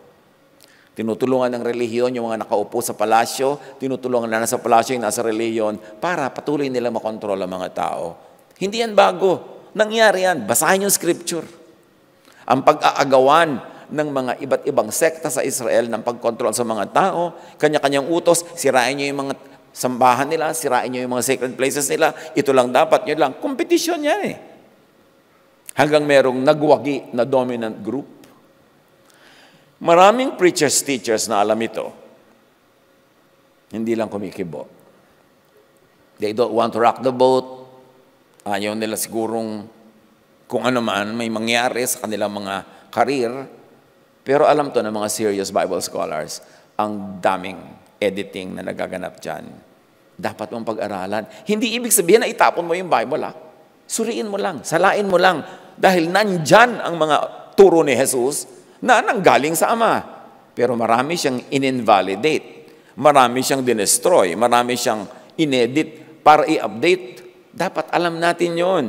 Tinutulungan ng relihiyon yung mga nakaupo sa palasyo, tinutulungan na nasa palasyo yung nasa relihiyon para patuloy nila makontrol ang mga tao. Hindi yan bago. Nangyari yan. Basahin yung Scripture. Ang pag-aagawan ng mga iba't ibang sekta sa Israel ng pagkontrol sa mga tao, kanya-kanyang utos, sirain nyo yung mga sambahan nila, sirain nyo yung mga sacred places nila, ito lang dapat, yun lang. Competition yan eh. Hanggang merong nagwagi na dominant group. Maraming preachers, teachers na alam ito. Hindi lang kumikibo. They don't want to rock the boat. Ayaw nila sigurong kung ano man may mangyari sa kanilang mga career. Pero alam to ng mga serious Bible scholars, ang daming editing na nagaganap dyan. Dapat mong pag-aralan. Hindi ibig sabihin na itapon mo yung Bible. Suriin mo lang, salain mo lang. Dahil nandyan ang mga turo ni Jesus, na nanggaling sa Ama. Pero marami siyang in-invalidate. Marami siyang dinestroy. Marami siyang inedit para i-update. Dapat alam natin yon.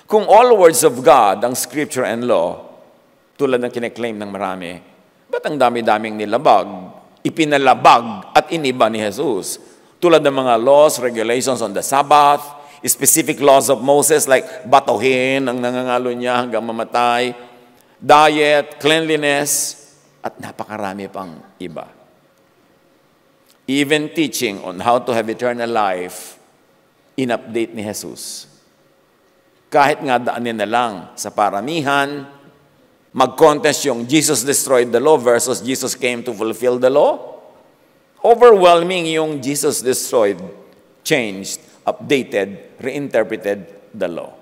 Kung all words of God, ang Scripture and law, tulad ng kine-claim ng marami, ba't ang dami-daming nilabag, ipinalabag at iniba ni Jesus? Tulad ng mga laws, regulations on the Sabbath, specific laws of Moses like batuhin ang nangangalo niya hanggang mamatay, diet, cleanliness, at napakarami pang iba. Even teaching on how to have eternal life, in-update ni Jesus. Kahit nga daanin na lang sa paramihan, mag-contest yung Jesus destroyed the law versus Jesus came to fulfill the law. Overwhelming yung Jesus destroyed, changed, updated, reinterpreted the law.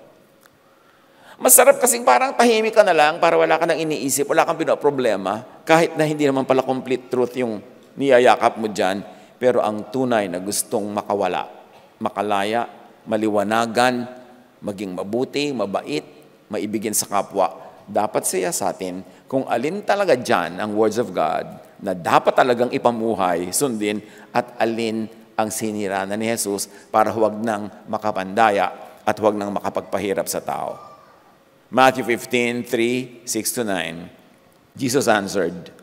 Masarap kasing parang tahimik ka na lang para wala ka nang iniisip, wala kang pinoproblema, kahit na hindi naman pala complete truth yung niyayakap mo dyan, pero ang tunay na gustong makawala, makalaya, maliwanagan, maging mabuti, mabait, maibigin sa kapwa, dapat siya sa atin kung alin talaga dyan ang words of God na dapat talagang ipamuhay, sundin, at alin ang siniranan ni Jesus para huwag nang makapandaya at huwag nang makapagpahirap sa tao. Matthew 15:3, 6-9. Jesus answered,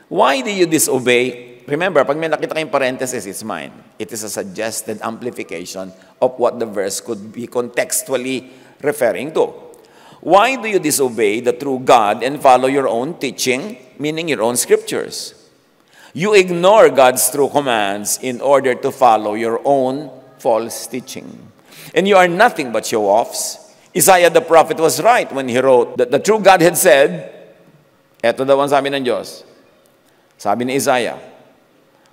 "Why do you disobey?" Remember, pag may nakita kayong parenthesis, it's mine. It is a suggested amplification of what the verse could be contextually referring to. Why do you disobey the true God and follow your own teaching, meaning your own scriptures? You ignore God's true commands in order to follow your own false teaching. And you are nothing but show-offs. Isaiah the prophet was right when he wrote that the true God had said, eto daw ang sabi ng Diyos. Sabi ni Isaiah,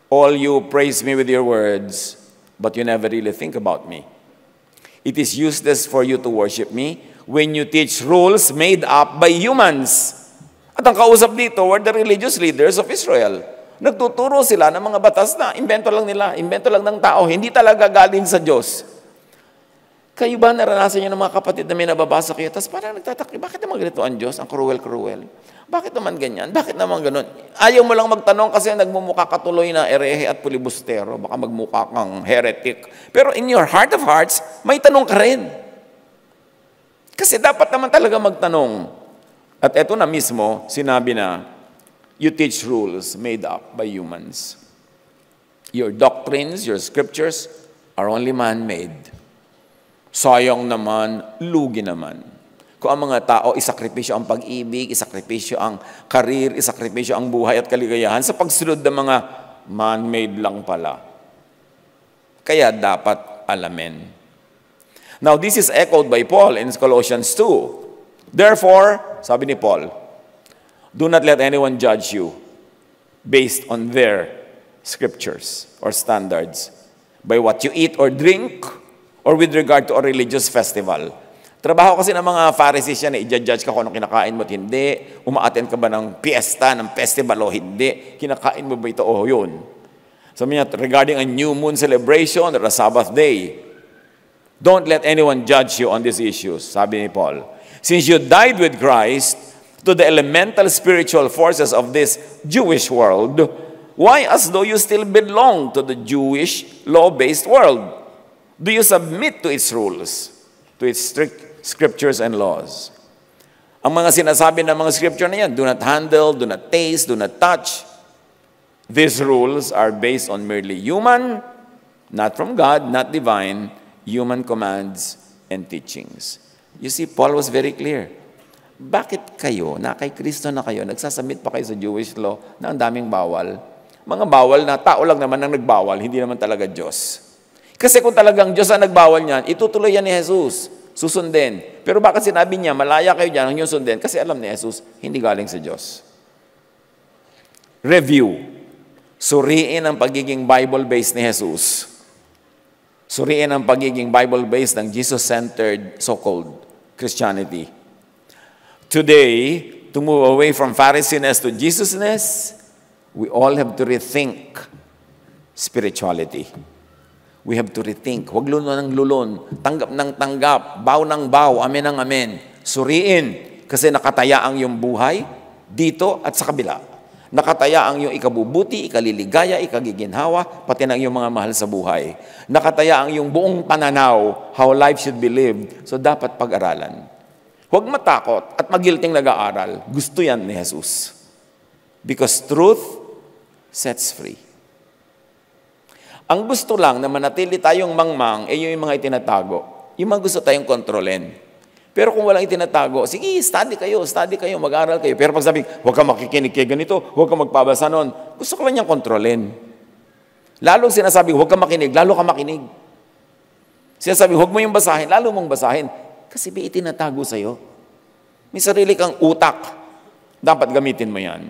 "All you praise me with your words, but you never really think about me. It is useless for you to worship me when you teach rules made up by humans." At ang kausap dito were the religious leaders of Israel. Nagtuturo sila ng mga batas na invento lang nila, invento lang ng tao, hindi talaga galing sa Diyos. Kayo ba naranasan niyo ng mga kapatid na may nababasa kayo, tapos parang nagtatakli, bakit naman ganito ang Diyos? Ang cruel-cruel. Bakit naman ganyan? Bakit naman ganun? Ayaw mo lang magtanong kasi nagmumukha ka tuloy na erehe at pulibustero. Baka magmukha kang heretic. Pero in your heart of hearts, may tanong ka rin. Kasi dapat naman talaga magtanong. At eto na mismo, sinabi na, you teach rules made up by humans. Your doctrines, your scriptures are only man-made. Sayang naman, lugi naman. Kung ang mga tao, isakripisyo ang pag-ibig, isakripisyo ang karir, isakripisyo ang buhay at kaligayahan sa pagsunod ng mga man-made lang pala. Kaya dapat alamin. Now, this is echoed by Paul in Colossians 2. Therefore, sabi ni Paul, do not let anyone judge you based on their scriptures or standards, by what you eat or drink, or with regard to a religious festival. Trabaho kasi ng mga Pharisees yan, i-judge ka kung anong kinakain mo at hindi, umaattend ka ba ng piyesta, ng festival o hindi, kinakain mo ba ito o yun. Sabi niya, regarding a new moon celebration or a Sabbath day, don't let anyone judge you on these issues, sabi ni Paul. Since you died with Christ to the elemental spiritual forces of this Jewish world, why as though you still belong to the Jewish law-based world? Do you submit to its rules, to its strict scriptures and laws? Ang mga sinasabi ng mga scripture na yan, do not handle, do not taste, do not touch. These rules are based on merely human, not from God, not divine, human commands and teachings. You see, Paul was very clear. Bakit kayo, na kay Kristo na kayo, nagsasubmit pa kayo sa Jewish law na ang daming bawal? Mga bawal na tao lang naman ang nagbawal, hindi naman talaga Diyos. Kasi kung talagang Diyos ang nagbawal niyan, itutuloy yan ni Jesus. Susundin. Pero bakit sinabi niya, malaya kayo dyan, ang inyong sundin? Kasi alam ni Jesus, hindi galing sa Diyos. Review. Suriin ang pagiging Bible-based ni Jesus. Suriin ang pagiging Bible-based ng Jesus-centered so-called Christianity. Today, to move away from Pharisees to Jesusness, we all have to rethink spirituality. We have to rethink. Huwag lulon ng lulon. Tanggap ng tanggap. Baw ng baw. Amen ng amen. Suriin. Kasi nakataya ang iyong buhay. dito at sa kabila. Nakataya ang iyong ikabubuti, ikaliligaya, ikagiginhawa, pati ng iyong mga mahal sa buhay. Nakataya ang iyong buong pananaw, how life should be lived. So dapat pag-aralan. Huwag matakot at magilting nag-aaral. Gusto yan ni Jesus. Because truth sets free. Ang gusto lang na manatili tayong mangmang ay yung mga itinatago. Yung mga gusto tayong kontrolin. Pero kung walang itinatago, sige, study kayo, mag-aral kayo. Pero pag sabi, huwag kang makikinig kay ganito, huwag kang magbabasa nun, gusto ko lang niyang kontrolin. Lalong sinasabi, huwag kang makinig, lalo kang makinig. Sinasabi, huwag mo yung basahin, lalo mong basahin. Kasi may itinatago sa'yo. May sarili kang utak. Dapat gamitin mo yan.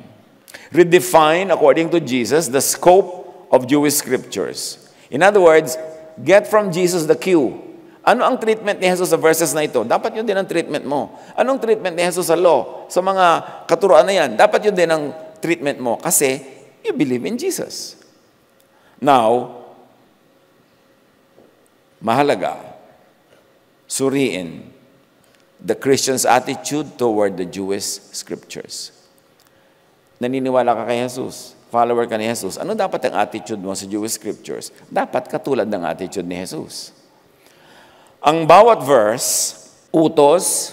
Redefine, according to Jesus, the scope of Jewish scriptures. In other words, get from Jesus the cue. Ano ang treatment ni Jesus sa verses na ito? Dapat yun din ang treatment mo. Anong treatment ni Jesus sa law? Sa mga katuruan na yan, dapat yun din ang treatment mo kasi you believe in Jesus. Now, mahalaga, suriin the Christian's attitude toward the Jewish scriptures. Naniniwala ka kay Jesus, follower ka ni Jesus, ano dapat ang attitude mo sa Jewish scriptures? Dapat katulad ng attitude ni Jesus. Ang bawat verse, utos,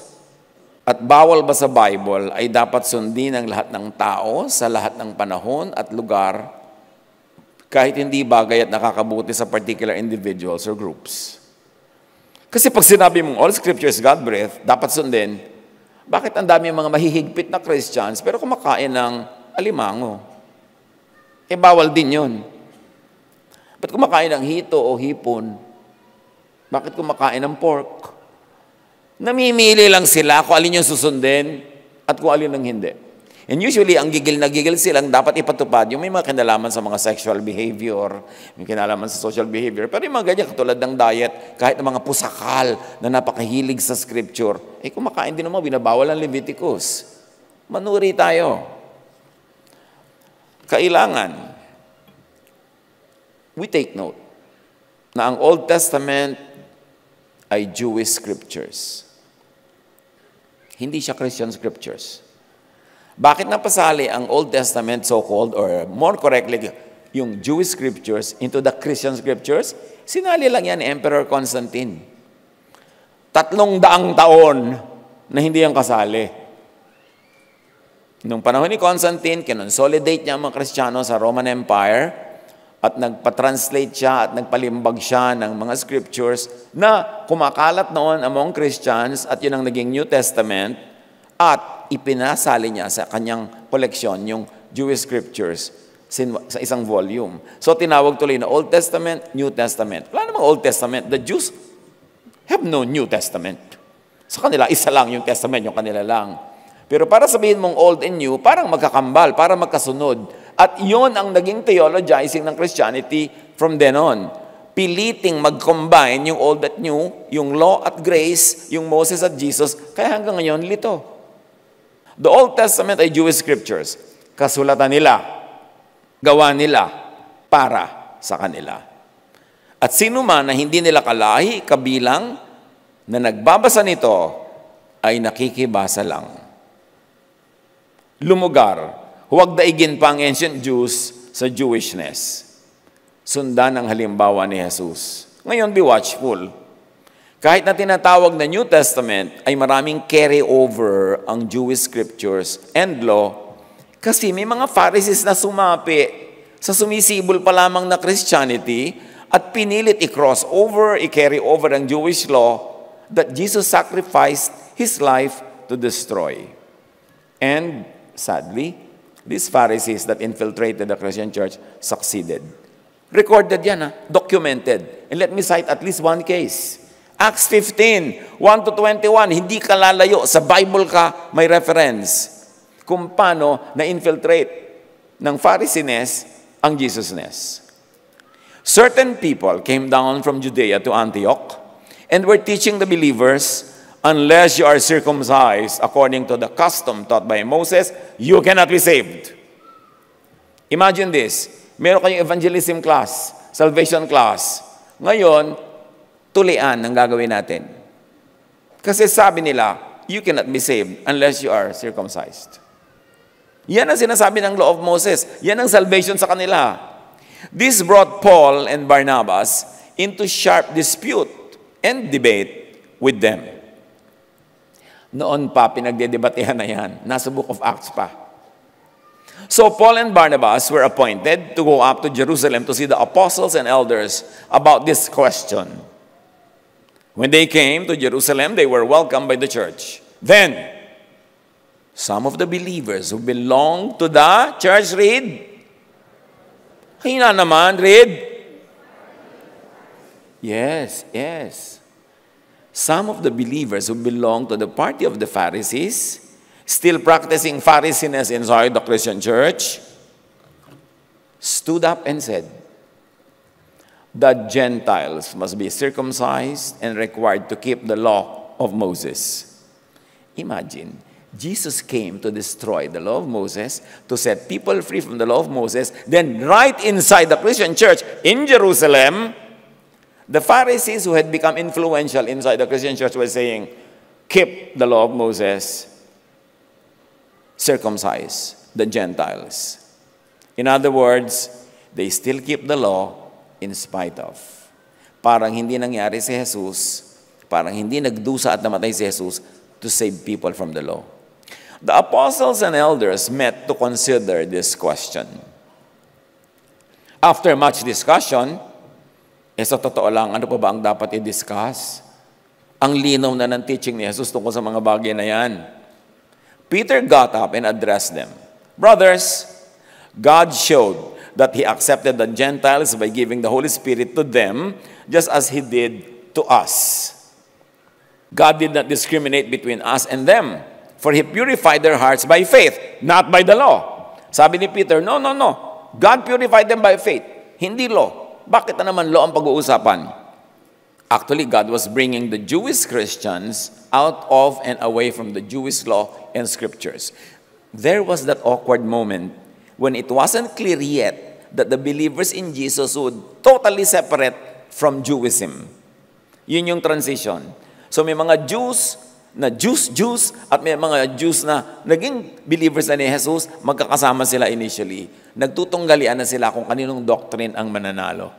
at bawal ba sa Bible ay dapat sundin ng lahat ng tao sa lahat ng panahon at lugar kahit hindi bagay at nakakabuti sa particular individuals or groups. Kasi pag sinabi mong all scripture is God-breathed, dapat sundin, bakit ang dami mga mahihigpit na Christians pero kumakain ng alimango? Eh bawal din yun. Ba't kumakain ng hito o hipon? Bakit kumakain ng pork? Namimili lang sila kung alin yung susundin at kung alin ang hindi. And usually, ang gigil na gigil silang dapat ipatupad yung may mga kinalaman sa mga sexual behavior, may kinalaman sa social behavior. Pero yung mga ganyan, katulad ng diet, kahit ng mga pusakal na napakahilig sa scripture, eh kumakain din naman, binabawal ang Leviticus. Manuri tayo. Kailangan, we take note na ang Old Testament ay Jewish scriptures. Hindi siya Christian scriptures. Bakit napasali ang Old Testament so-called, or more correctly, yung Jewish scriptures into the Christian scriptures? Sinali lang yan ni Emperor Constantine. 300 taon na hindi yan kasali. Nung panahon ni Constantine, kinonsolidate niya ang mga Kristiyano sa Roman Empire, at nagpa-translate siya at nagpalimbag siya ng mga scriptures na kumakalat noon among Christians at yun ang naging New Testament at ipinasali niya sa kanyang koleksyon yung Jewish scriptures sa isang volume. So tinawag tuloy na Old Testament, New Testament. Wala namang Old Testament. The Jews have no New Testament. Sa kanila, isa lang yung Testament, yung kanila lang. Pero para sabihin mong Old and New, parang magkakambal, parang magkasunod. At yon ang naging theologizing ng Christianity from then on. Piliting mag-combine yung old at new, yung law at grace, yung Moses at Jesus, kaya hanggang ngayon lito. The Old Testament ay Jewish scriptures. Kasulatan nila, gawa nila, para sa kanila. At sino man na hindi nila kalahi, kabilang, na nagbabasa nito, ay nakikibasa lang. Lumugar, huwag daigin pa ang ancient Jews sa Jewishness. Sundan ang halimbawa ni Jesus. Ngayon, be watchful. Kahit na tinatawag na New Testament, ay maraming carry over ang Jewish scriptures and law kasi may mga Pharisees na sumapi sa sumisibol pa lamang na Christianity at pinilit i-cross over, i-carry over ang Jewish law that Jesus sacrificed His life to destroy. And sadly, these Pharisees that infiltrated the Christian church succeeded. Recorded yan, documented. And let me cite at least one case. Acts 15, 1-21, hindi ka lalayo. Sa Bible ka, may reference. Kung paano na-infiltrate ng Pharisees ang Jesusness. Certain people came down from Judea to Antioch and were teaching the believers, unless you are circumcised according to the custom taught by Moses, you cannot be saved. Imagine this. Meron kayong evangelism class, salvation class. Ngayon, tulian ang gagawin natin. Kasi sabi nila, you cannot be saved unless you are circumcised. Yan ang sinasabi ng law of Moses. Yan ang salvation sa kanila. This brought Paul and Barnabas into sharp dispute and debate with them. Noon pa, pinagdedebatehan na yan. Nasa Book of Acts pa. So Paul and Barnabas were appointed to go up to Jerusalem to see the apostles and elders about this question. When they came to Jerusalem, they were welcomed by the church. Then, some of the believers who belonged to the church, read. Hina naman, read. Yes. Some of the believers who belonged to the party of the Pharisees, still practicing Pharisees inside the Christian church, stood up and said, the Gentiles must be circumcised and required to keep the law of Moses. Imagine, Jesus came to destroy the law of Moses, to set people free from the law of Moses. Then right inside the Christian church in Jerusalem, the Pharisees who had become influential inside the Christian church were saying, keep the law of Moses, circumcise the Gentiles. In other words, they still keep the law in spite of. Parang hindi nangyari si Jesus, parang hindi nagdusa at namatay si Jesus to save people from the law. The apostles and elders met to consider this question. After much discussion, sa totoo lang, ano pa ba ang dapat i-discuss? Ang linaw na ng teaching ni Jesus tungkol sa mga bagay na yan. Peter got up and addressed them. Brothers, God showed that He accepted the Gentiles by giving the Holy Spirit to them, just as He did to us. God did not discriminate between us and them, for He purified their hearts by faith, not by the law. Sabi ni Peter, no. God purified them by faith, hindi law. Bakit na naman law ang pag-uusapan? Actually, God was bringing the Jewish Christians out of and away from the Jewish law and scriptures. There was that awkward moment when it wasn't clear yet that the believers in Jesus would totally separate from Jewism. Yun yung transition. So may mga Jews na Jews, at may mga Jews na naging believers na ni Jesus, magkakasama sila initially. Nagtutunggalian na sila kung kaninong doctrine ang mananalo.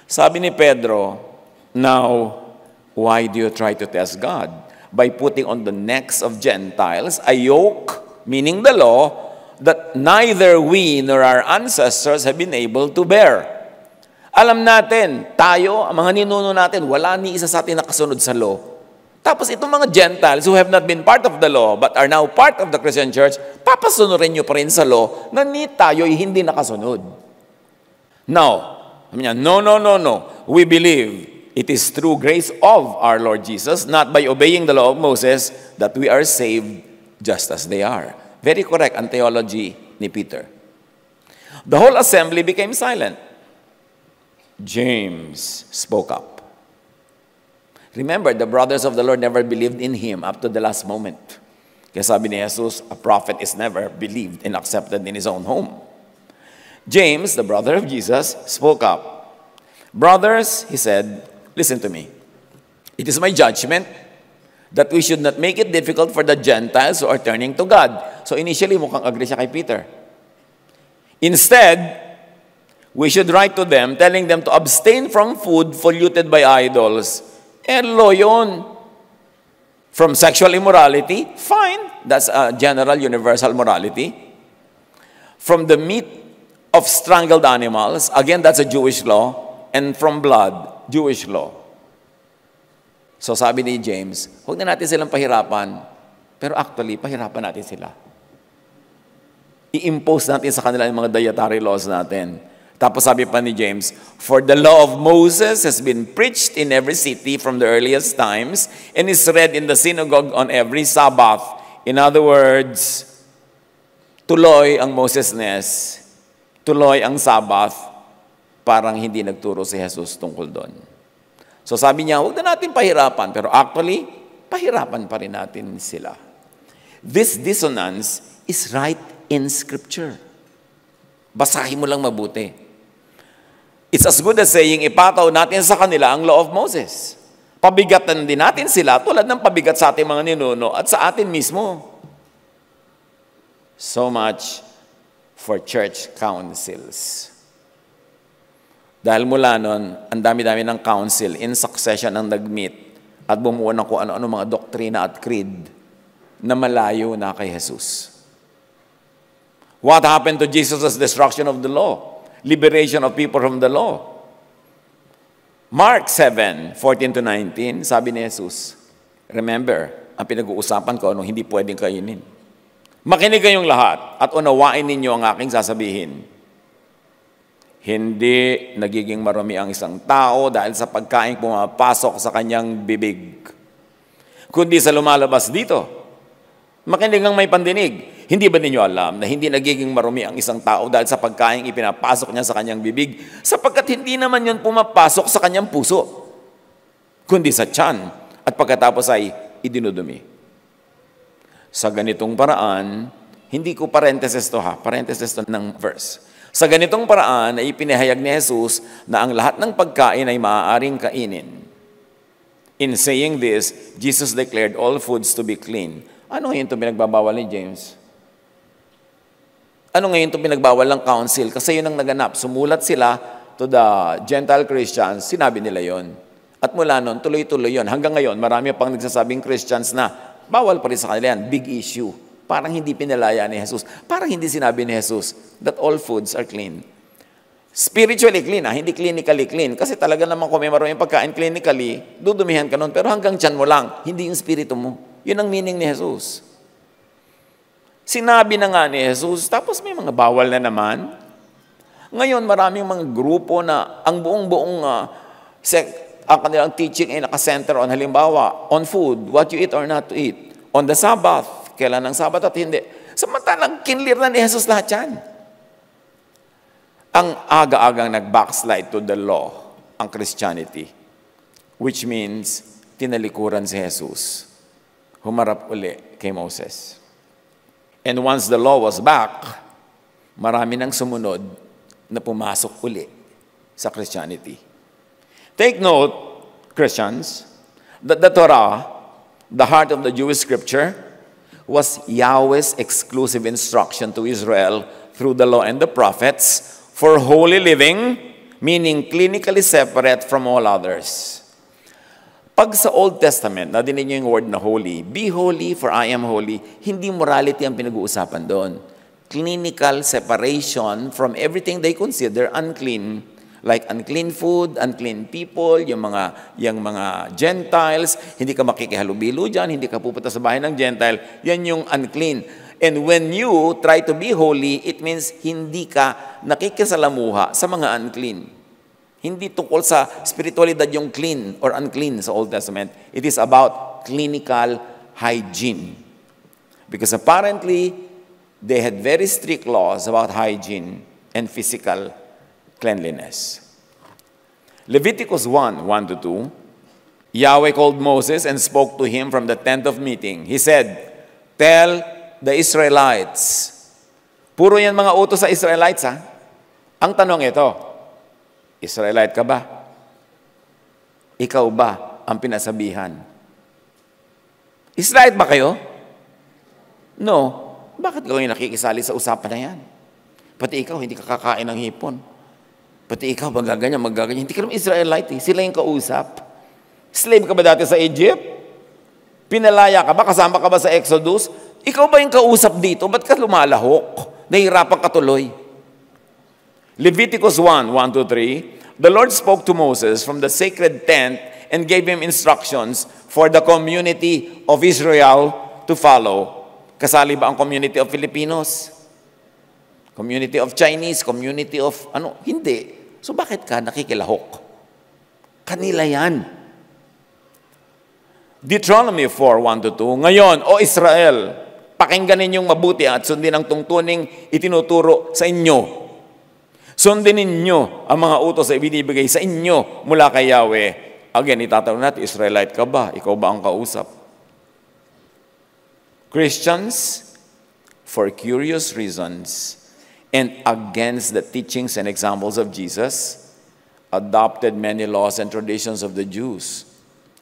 Sabi ni Pedro, now, why do you try to test God? By putting on the necks of Gentiles a yoke, meaning the law, that neither we nor our ancestors have been able to bear. Alam natin, tayo, ang mga ninuno natin, wala ni isa sa atin nakasunod sa law. Tapos itong mga Gentiles who have not been part of the law but are now part of the Christian church, papasunurin nyo pa rin sa law na ni tayo'y hindi nakasunod. Now, no. We believe it is through grace of our Lord Jesus, not by obeying the law of Moses, that we are saved just as they are. Very correct ang theology ni Peter. The whole assembly became silent. James spoke up. Remember, the brothers of the Lord never believed in Him up to the last moment. Kaya sabi ni Jesus, a prophet is never believed and accepted in his own home. James, the brother of Jesus, spoke up. Brothers, he said, listen to me. It is my judgment that we should not make it difficult for the Gentiles who are turning to God. So initially, mukhang agree siya kay Peter. Instead, we should write to them, telling them to abstain from food polluted by idols. Law yun. From sexual immorality, fine. That's a general, universal morality. From the meat of strangled animals, again, that's a Jewish law. And from blood, Jewish law. So sabi ni James, huwag na natin silang pahirapan, pero actually, pahirapan natin sila. I-impose natin sa kanila yung mga dietary laws natin. Tapos sabi pa ni James, for the law of Moses has been preached in every city from the earliest times and is read in the synagogue on every Sabbath. In other words, tuloy ang Mosesness, tuloy ang Sabbath, parang hindi nagturo si Jesus tungkol doon. So sabi niya, huwag na natin pahirapan, pero actually, pahirapan pa rin natin sila. This dissonance is right in Scripture. Basahin mo lang mabuti. It's as good as saying, ipataw natin sa kanila ang law of Moses. Pabigatan din natin sila tulad ng pabigat sa ating mga ninuno at sa atin mismo. So much for church councils. Dahil mula nun, ang dami-dami ng council, in succession ang nag-meet at bumuo ng kung ano-ano mga doktrina at creed na malayo na kay Jesus. What happened to Jesus' destruction of the law? Liberation of people from the law. Mark 7:14-19, sabi ni Jesus, remember, ang pinag-uusapan ko, hindi pwedeng kainin. Makinig kayong lahat at unawain ninyo ang aking sasabihin. Hindi nagiging marumi ang isang tao dahil sa pagkain pumapasok sa kanyang bibig, kundi sa lumalabas dito. Makinig ang may pandinig. Hindi ba ninyo alam na hindi nagiging marumi ang isang tao dahil sa pagkain ipinapasok niya sa kanyang bibig, sapagkat hindi naman yun pumapasok sa kanyang puso, kundi sa tiyan, at pagkatapos ay idinudumi. Sa ganitong paraan, hindi ko parenthesis to ng verse. Sa ganitong paraan ay ipinahayag ni Jesus na ang lahat ng pagkain ay maaaring kainin. In saying this, Jesus declared all foods to be clean. Ano ngayon ito pinagbabawal ni James? Ano ngayon ito pinagbawal ng council? Kasi yun ang naganap. Sumulat sila to the Gentile Christians, sinabi nila yon. At mula nun, tuloy-tuloy yun. Hanggang ngayon, marami pang nagsasabing Christians na bawal pa rin sa kanila yan. Big issue. Parang hindi pinalaya ni Jesus. Parang hindi sinabi ni Jesus that all foods are clean. Spiritually clean, hindi clinically clean. Kasi talaga naman kung may maraming pagkain clinically, dudumihan ka nun. Pero hanggang tiyan mo lang, hindi yung spirito mo. Yun ang meaning ni Jesus. Sinabi na nga ni Jesus, tapos may mga bawal na naman. Ngayon, maraming mga grupo na ang buong ang kanilang teaching ay nakasenter on, halimbawa, on food, what you eat or not to eat. On the Sabbath, kailan ang Sabbath at hindi. Samantalang kinlir na ni Jesus lahat yan. Ang aga-agang nag-backslide to the law, ang Christianity, which means tinalikuran si Jesus. Humarap uli kay Moses. And once the law was back, marami nang sumunod na pumasok uli sa Christianity. Take note, Christians, that the Torah, the heart of the Jewish scripture, was Yahweh's exclusive instruction to Israel through the law and the prophets for holy living, meaning clinically separate from all others. Pag sa Old Testament, nadinig niyo yung word na holy, be holy for I am holy, hindi morality ang pinag-uusapan doon. Clinical separation from everything they consider unclean, like unclean food, unclean people, yung mga Gentiles, hindi ka makikihalubilo dyan, hindi ka pupunta sa bahay ng Gentile, yan yung unclean. And when you try to be holy, it means hindi ka nakikisalamuha sa mga unclean. Hindi tungkol sa spiritualidad yung clean or unclean sa Old Testament. It is about clinical hygiene. Because apparently, they had very strict laws about hygiene and physical cleanliness. Leviticus 1:1-2, Yahweh called Moses and spoke to him from the tent of meeting. He said, tell the Israelites. Puro yan mga utos sa Israelites, ha? Ang tanong ito, Israelite ka ba? Ikaw ba ang pinasabihan? Israelite ba kayo? No. Bakit kayo nakikisali sa usapan na yan? Pati ikaw, hindi ka kakain ng hipon. Pati ikaw, magaganyan. Hindi ka naman Israelite. Sila yung kausap. Slave ka ba dati sa Egypt? Pinalaya ka ba? Kasama ka ba sa Exodus? Ikaw ba yung kausap dito? Ba't ka lumalahok? Nahihirapan ka tuloy. Leviticus 1:1-3, the Lord spoke to Moses from the sacred tent and gave him instructions for the community of Israel to follow. Kasali ba ang community of Filipinos? Community of Chinese? Community of ano? Hindi. So bakit ka nakikilahok? Kanila yan. Deuteronomy 4:1-2, ngayon, O Israel, pakinggan ninyong mabuti at sundin ang tungtuning itinuturo sa inyo. Sundin ninyo ang mga utos na ibinibigay sa inyo mula kay Yahweh. Again, itatanong natin, Israelite ka ba? Ikaw ba ang kausap? Christians, for curious reasons and against the teachings and examples of Jesus, adopted many laws and traditions of the Jews,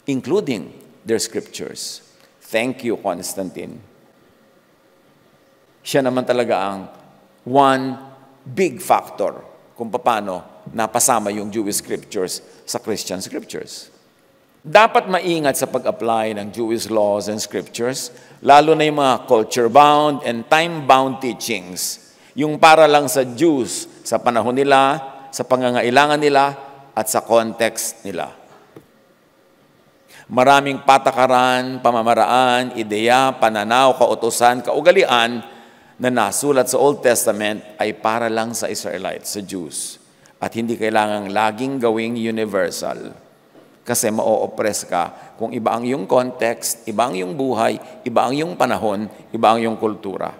including their scriptures. Thank you, Constantine. Siya naman talaga ang one big factor kung paano napasama yung Jewish scriptures sa Christian scriptures. Dapat maingat sa pag-apply ng Jewish laws and scriptures, lalo na yung mga culture-bound and time-bound teachings, yung para lang sa Jews, sa panahon nila, sa pangangailangan nila, at sa context nila. Maraming patakaran, pamamaraan, ideya, pananaw, kautusan, kaugalian na nasulat sa Old Testament ay para lang sa Israelites, sa Jews. At hindi kailangang laging gawing universal. Kasi ma-oppress ka kung iba ang yung context, iba ang yung buhay, iba ang yung panahon, iba ang yung kultura.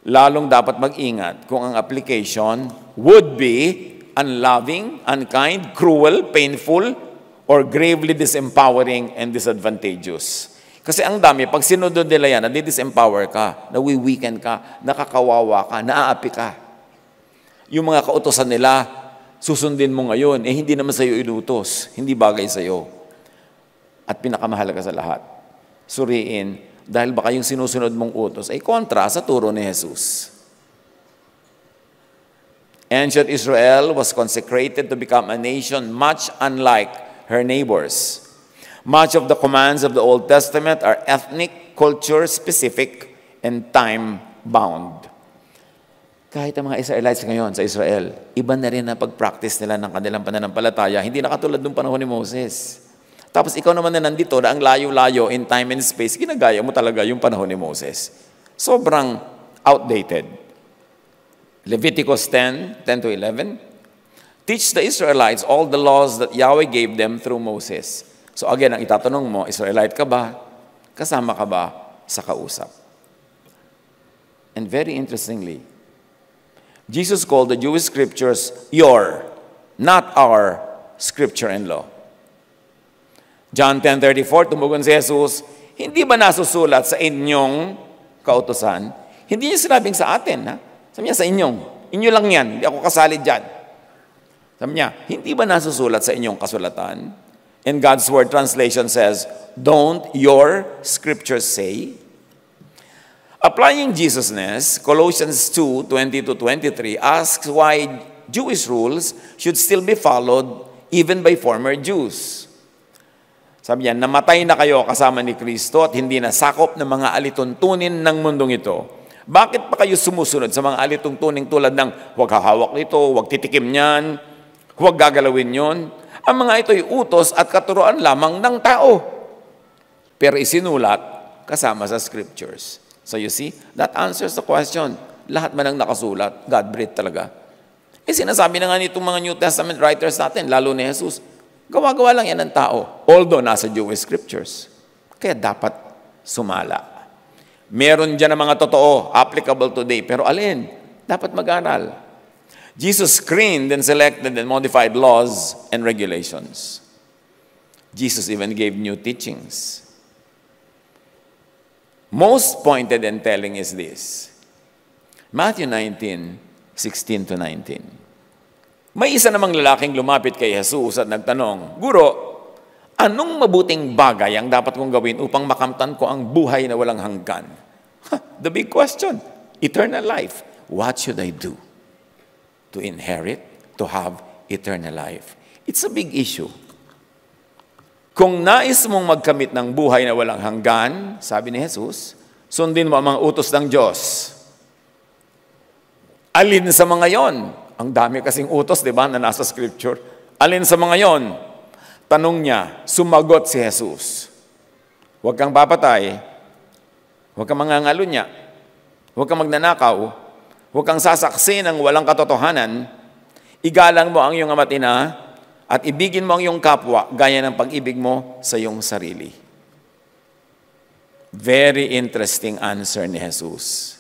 Lalong dapat mag-ingat kung ang application would be unloving, unkind, cruel, painful, or gravely disempowering and disadvantageous. Kasi ang dami, pag sinunod nila yan, nadi-disempower ka, nawi-weaken ka, nakakawawa ka, naaapi ka. Yung mga kautosan nila, susundin mo ngayon, hindi naman sa'yo inutos, hindi bagay sa'yo. At pinakamahalaga sa lahat, suriin, dahil baka yung sinusunod mong utos ay kontra sa turo ni Jesus. Ancient Israel was consecrated to become a nation much unlike her neighbors. Much of the commands of the Old Testament are ethnic, culture-specific, and time-bound. Kahit ang mga Israelites ngayon sa Israel, iba na rin na pag-practice nila ng kanilang pananampalataya, hindi na katulad ng panahon ni Moses. Tapos ikaw naman na nandito na ang layo-layo in time and space, ginagaya mo talaga yung panahon ni Moses. Sobrang outdated. Leviticus 10:10-11, teach the Israelites all the laws that Yahweh gave them through Moses. So again, ang itatanong mo, Israelite ka ba? Kasama ka ba sa kausap? And very interestingly, Jesus called the Jewish scriptures your, not our, scripture and law. John 10:34, tumugon si Jesus, hindi ba nasusulat sa inyong kautusan? Hindi niya sinabing sa atin, ha? Sabi niya, sa inyo lang yan, hindi ako kasali dyan. Sabi niya, hindi ba nasusulat sa inyong kasulatan? And God's Word translation says, don't your scriptures say? Applying Jesusness, Colossians 2:20-23 asks why Jewish rules should still be followed even by former Jews. Sabi niya, namatay na kayo kasama ni Kristo at hindi na sakop ng mga alituntunin ng mundong ito. Bakit pa kayo sumusunod sa mga alituntuning tulad ng huwag hahawak nito, huwag titikim niyan, huwag gagalawin yon? Ang mga ito ay utos at katuruan lamang ng tao. Pero isinulat kasama sa scriptures. So you see, that answers the question. Lahat man ang nakasulat, God-breathed talaga. Sinasabi na nga nitong mga New Testament writers natin, lalo ni Jesus, gawa-gawa lang yan ng tao, although nasa Jewish scriptures. Kaya dapat sumala. Meron dyan ang mga totoo, applicable today, pero alin? Dapat mag-aral. Jesus screened and selected and modified laws and regulations. Jesus even gave new teachings. Most pointed and telling is this. Matthew 19:16-19. May isa namang lalaking lumapit kay Jesus at nagtanong, Guro, anong mabuting bagay ang dapat kong gawin upang makamtan ko ang buhay na walang hanggan? The big question, eternal life. What should I do to inherit, to have eternal life? It's a big issue. Kung nais mong magkamit ng buhay na walang hanggan, sabi ni Jesus, sundin mo ang mga utos ng Diyos. Alin sa mga yon? Ang dami kasing utos, di ba, na nasa scripture. Alin sa mga yon? Tanong niya, sumagot si Jesus. Huwag kang papatay, huwag kang mangangalunya, huwag kang magnanakaw, huwag kang sasaksi ng walang katotohanan, igalang mo ang iyong ama't ina, at ibigin mo ang iyong kapwa gaya ng pag-ibig mo sa iyong sarili. Very interesting answer ni Jesus.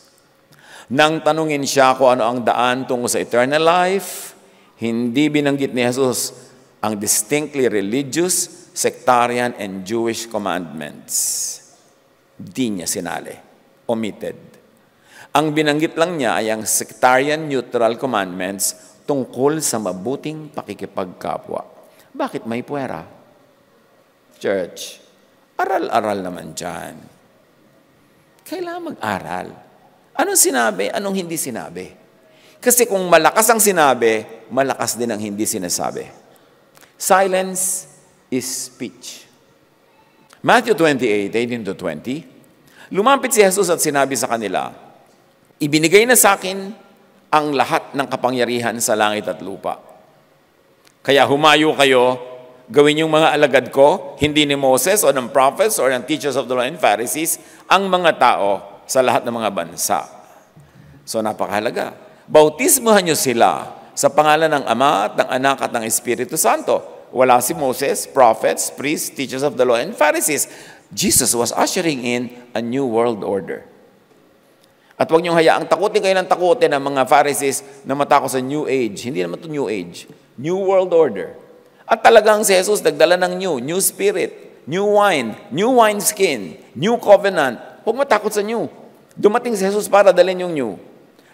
Nang tanungin siya kung ano ang daan tungo sa eternal life, hindi binanggit ni Jesus ang distinctly religious, sectarian, and Jewish commandments. Di niya sinali. Omitted. Ang binanggit lang niya ay ang sectarian neutral commandments tungkol sa mabuting pakikipagkapwa. Bakit may puwera? Church, aral-aral naman dyan. Kailangan mag-aral. Anong sinabi, anong hindi sinabi? Kasi kung malakas ang sinabi, malakas din ang hindi sinasabi. Silence is speech. Matthew 28:18-20, lumapit si Jesus at sinabi sa kanila, ibinigay na sa akin ang lahat ng kapangyarihan sa langit at lupa. Kaya humayo kayo, gawin yung mga alagad ko, hindi ni Moses o ng prophets or ng teachers of the law and Pharisees, ang mga tao sa lahat ng mga bansa. So napakahalaga. Bautismohan nyo sila sa pangalan ng Ama at ng Anak at ng Espiritu Santo. Wala si Moses, prophets, priests, teachers of the law and Pharisees. Jesus was ushering in a new world order. At huwag niyong hayaang takutin kayo ng takutin ng mga Pharisees na matakot sa New Age. Hindi naman ito New Age. New World Order. At talagang si Jesus nagdala ng new spirit, new wine skin, new covenant. Huwag matakot sa new. Dumating si Jesus para dalhin yung new.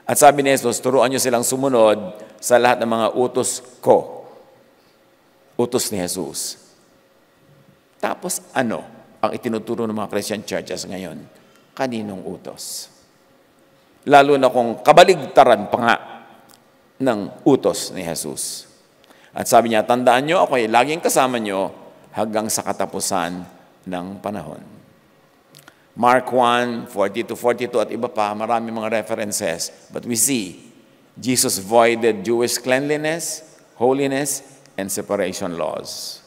At sabi ni Jesus, turuan niyo silang sumunod sa lahat ng mga utos ko. Utos ni Jesus. Tapos ano ang itinuturo ng mga Christian churches ngayon? Kaninong utos? Lalo na kung kabaligtaran pa nga ng utos ni Jesus. At sabi niya, tandaan niyo, ako ay laging kasama niyo hanggang sa katapusan ng panahon. Mark 1:40-42 at iba pa, marami mga references. But we see, Jesus voided Jewish cleanliness, holiness, and separation laws.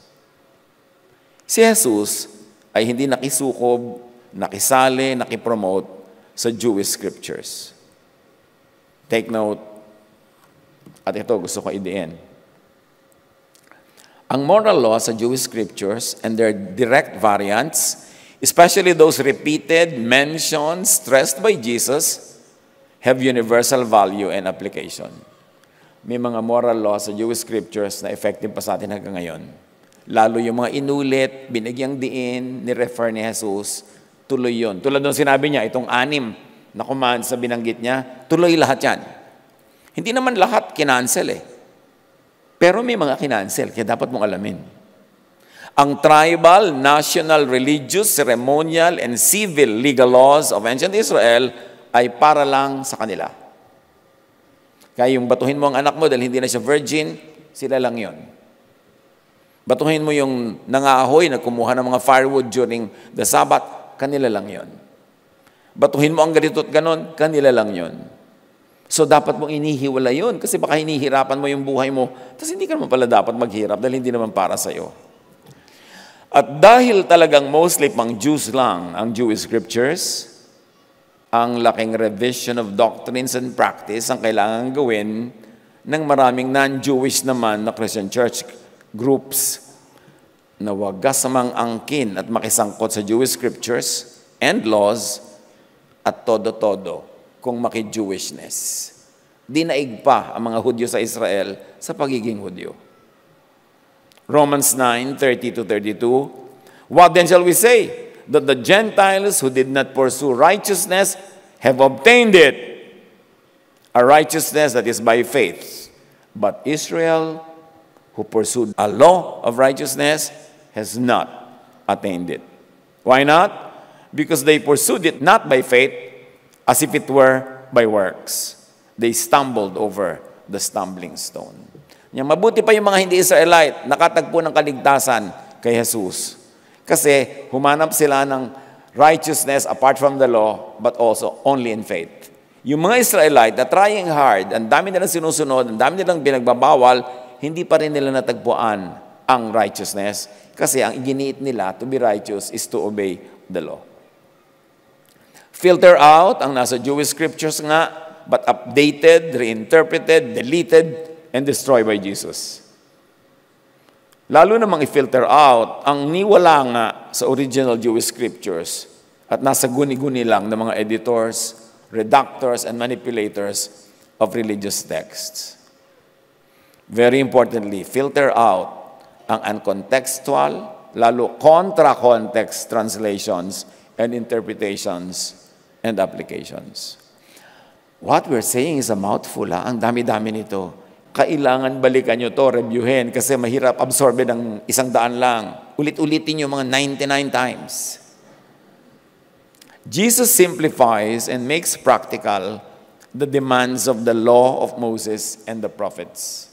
Si Jesus ay hindi nakisukob, nakisali, nakipromote sa Jewish scriptures. Take note, at ito gusto ko idiin. Ang moral law sa Jewish scriptures and their direct variants, especially those repeated, mentioned, stressed by Jesus, have universal value and application. May mga moral law sa Jewish scriptures na effective pa sa atin hanggang ngayon. Lalo yung mga inulit, binigyang diin, ni-refer ni Jesus, tuloy yun. Tulad nung sinabi niya, itong 6 na commands sa binanggit niya, tuloy lahat yan. Hindi naman lahat kinancel eh. Pero may mga kinancel, kaya dapat mong alamin. Ang tribal, national, religious, ceremonial, and civil legal laws of ancient Israel ay para lang sa kanila. Kaya yung batuhin mo ang anak mo dahil hindi na siya virgin, sila lang yon. Batuhin mo yung nangahoy na kumuha ng mga firewood during the Sabbath, kanila lang yon. Batuhin mo ang ganito at ganon, kanila lang yon. So dapat mong inihiwala yun kasi baka hinihirapan mo yung buhay mo, tapos hindi ka naman pala dapat maghirap dahil hindi naman para sa'yo. At dahil talagang mostly pang Jews lang ang Jewish scriptures, ang laking revision of doctrines and practice ang kailangan gawin ng maraming non-Jewish naman na Christian church groups na wagas samang angkin at makisangkot sa Jewish scriptures and laws at todo-todo kung maki-Jewishness. Dinaig pa ang mga Hudyo sa Israel sa pagiging Hudyo. Romans 9:30-32, what then shall we say? That the Gentiles who did not pursue righteousness have obtained it, a righteousness that is by faith. But Israel, who pursued a law of righteousness, has not attained it. Why not? Because they pursued it not by faith, as if it were by works. They stumbled over the stumbling stone. Mabuti pa yung mga hindi Israelite, nakatagpo ng kaligtasan kay Jesus. Kasi humanap sila ng righteousness apart from the law, but also only in faith. Yung mga Israelite na trying hard, ang dami nilang sinusunod, ang dami nilang binagbabawal, hindi pa rin nila natagpuan ang righteousness. Kasi ang iginiit nila to be righteous is to obey the law. Filter out ang nasa Jewish scriptures nga, but updated, reinterpreted, deleted, and destroyed by Jesus. Lalo namang i-filter out ang niwala nga sa original Jewish scriptures at nasa guni-guni lang ng mga editors, redactors, and manipulators of religious texts. Very importantly, filter out ang uncontextual, lalo contra-context translations and interpretations and applications. What we're saying is a mouthful. Ang dami-dami nito. Kailangan balikan nyo to, reviewin, kasi mahirap absorbe ng 100 lang. Ulit-ulitin nyo mga 99 times. Jesus simplifies and makes practical the demands of the law of Moses and the prophets.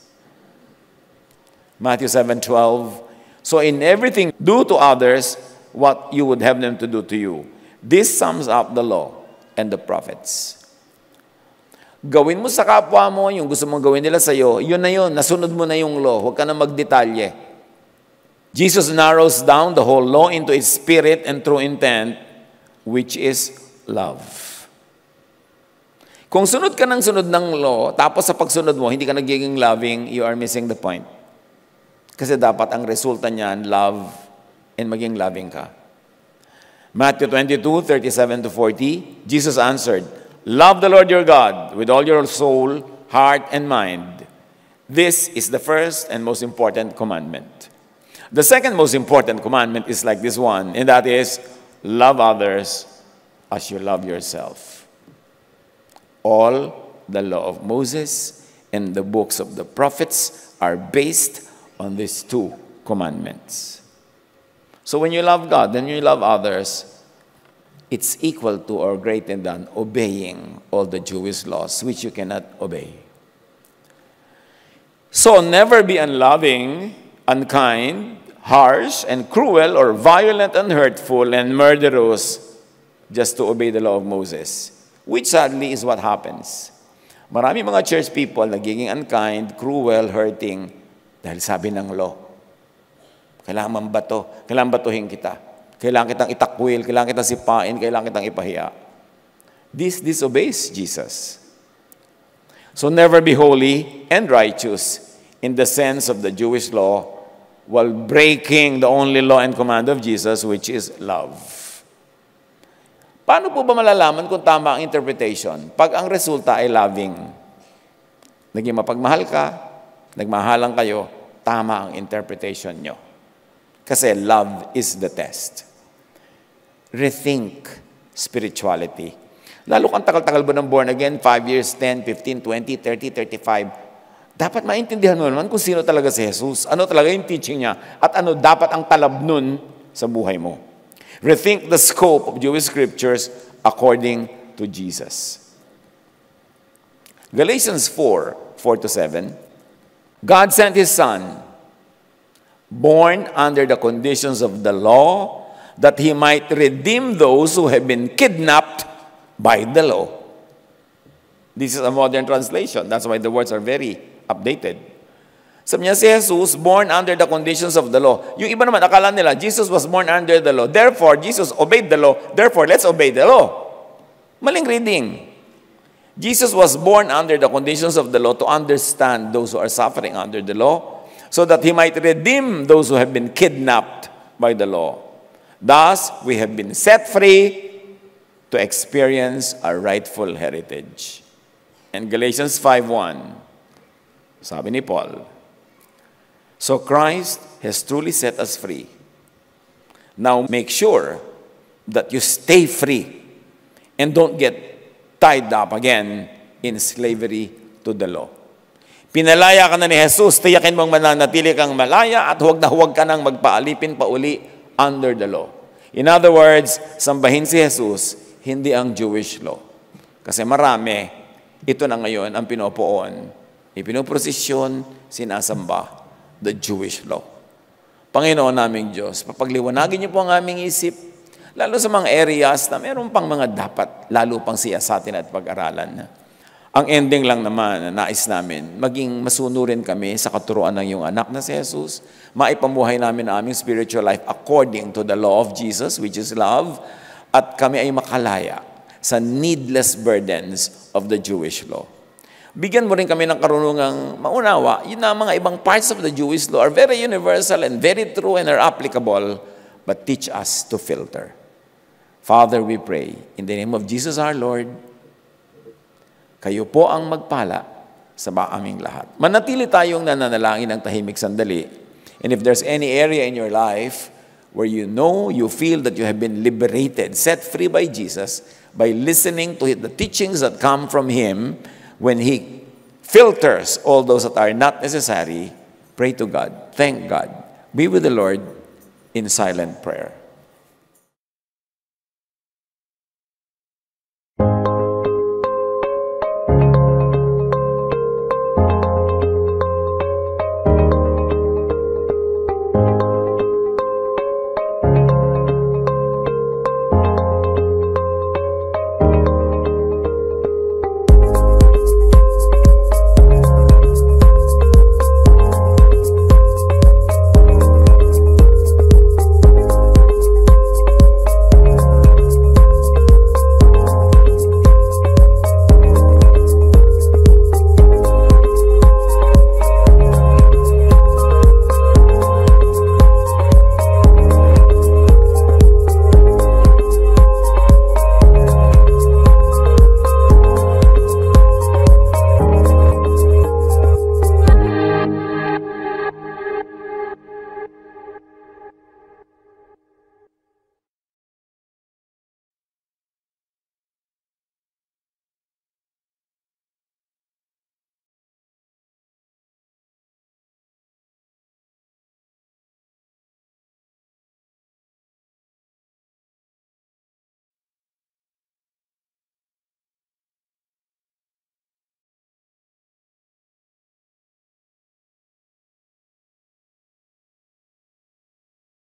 Matthew 7:12, so in everything, do to others what you would have them to do to you. This sums up the law and the prophets. Gawin mo sa kapwa mo yung gusto mong gawin nila sa'yo, yun na yun, nasunod mo na yung law, huwag ka na magdetalye. Jesus narrows down the whole law into its spirit and true intent, which is love. Kung sunod ka ng sunod ng law, tapos sa pagsunod mo, hindi ka nagiging loving, you are missing the point. Kasi dapat ang resulta niyan, love, and maging loving ka. Matthew 22:37-40, Jesus answered, love the Lord your God with all your soul, heart, and mind. This is the first and most important commandment. The second most important commandment is like this one, and that is, love others as you love yourself. All the law of Moses and the books of the prophets are based on these two commandments. So when you love God and you love others, it's equal to or greater than obeying all the Jewish laws, which you cannot obey. So never be unloving, unkind, harsh, and cruel, or violent and hurtful, and murderous, just to obey the law of Moses, which sadly is what happens. Marami mga church people nagiging unkind, cruel, hurting, dahil sabi ng law, kailangan mambato, kailangan batuhin kita, kailangan kitang itakwil, kailangan kitang sipain, kailangan kitang ipahiya. This disobeys Jesus. So never be holy and righteous in the sense of the Jewish law while breaking the only law and command of Jesus, which is love. Paano po ba malalaman kung tama ang interpretation? Pag ang resulta ay loving. Naging mapagmahal ka, nagmahalan kayo, tama ang interpretation nyo. Kasi love is the test. Rethink spirituality. Lalo kang tagal-tagal ba ng born again, 5 years, 10, 15, 20, 30, 35, dapat maintindihan mo naman kung sino talaga si Jesus, ano talaga yung teaching niya, at ano dapat ang talab nun sa buhay mo. Rethink the scope of Jewish scriptures according to Jesus. Galatians 4:4-7, God sent His Son, born under the conditions of the law, that He might redeem those who have been kidnapped by the law. This is a modern translation. That's why the words are very updated. Sabi niya, si Jesus, born under the conditions of the law. Yung iba naman, akala nila, Jesus was born under the law. Therefore, Jesus obeyed the law. Therefore, let's obey the law. Maling reading. Jesus was born under the conditions of the law to understand those who are suffering under the law, so that He might redeem those who have been kidnapped by the law. Thus, we have been set free to experience our rightful heritage. And Galatians 5:1, sabi ni Paul, so Christ has truly set us free. Now make sure that you stay free and don't get tied up again in slavery to the law. Pinalaya ka na ni Jesus, tiyakin mong mananatili kang malaya at huwag na huwag ka nang magpaalipin pa uli under the law. In other words, sambahin si Jesus, hindi ang Jewish law. Kasi marami, ito na ngayon ang pinopoon. Ipinoprosesyon, sinasamba, the Jewish law. Panginoon naming Diyos, papagliwanagin niyo po ang aming isip, lalo sa mga areas na meron pang mga dapat, lalo pang siyasatin at pag-aralan. Ang ending lang naman na nais namin, maging masunurin kami sa katuruan ng iyong anak na si Jesus, maipamuhay namin ang aming spiritual life according to the law of Jesus, which is love, at kami ay makalaya sa needless burdens of the Jewish law. Bigyan mo rin kami ng karunungang maunawa, yun na mga ibang parts of the Jewish law are very universal and very true and are applicable, but teach us to filter. Father, we pray, in the name of Jesus our Lord, kayo po ang magpala sa aming lahat. Manatili tayong nananalangin ng tahimik sandali. And if there's any area in your life where you know, you feel that you have been liberated, set free by Jesus, by listening to the teachings that come from Him, when He filters all those that are not necessary, pray to God, thank God, be with the Lord in silent prayer.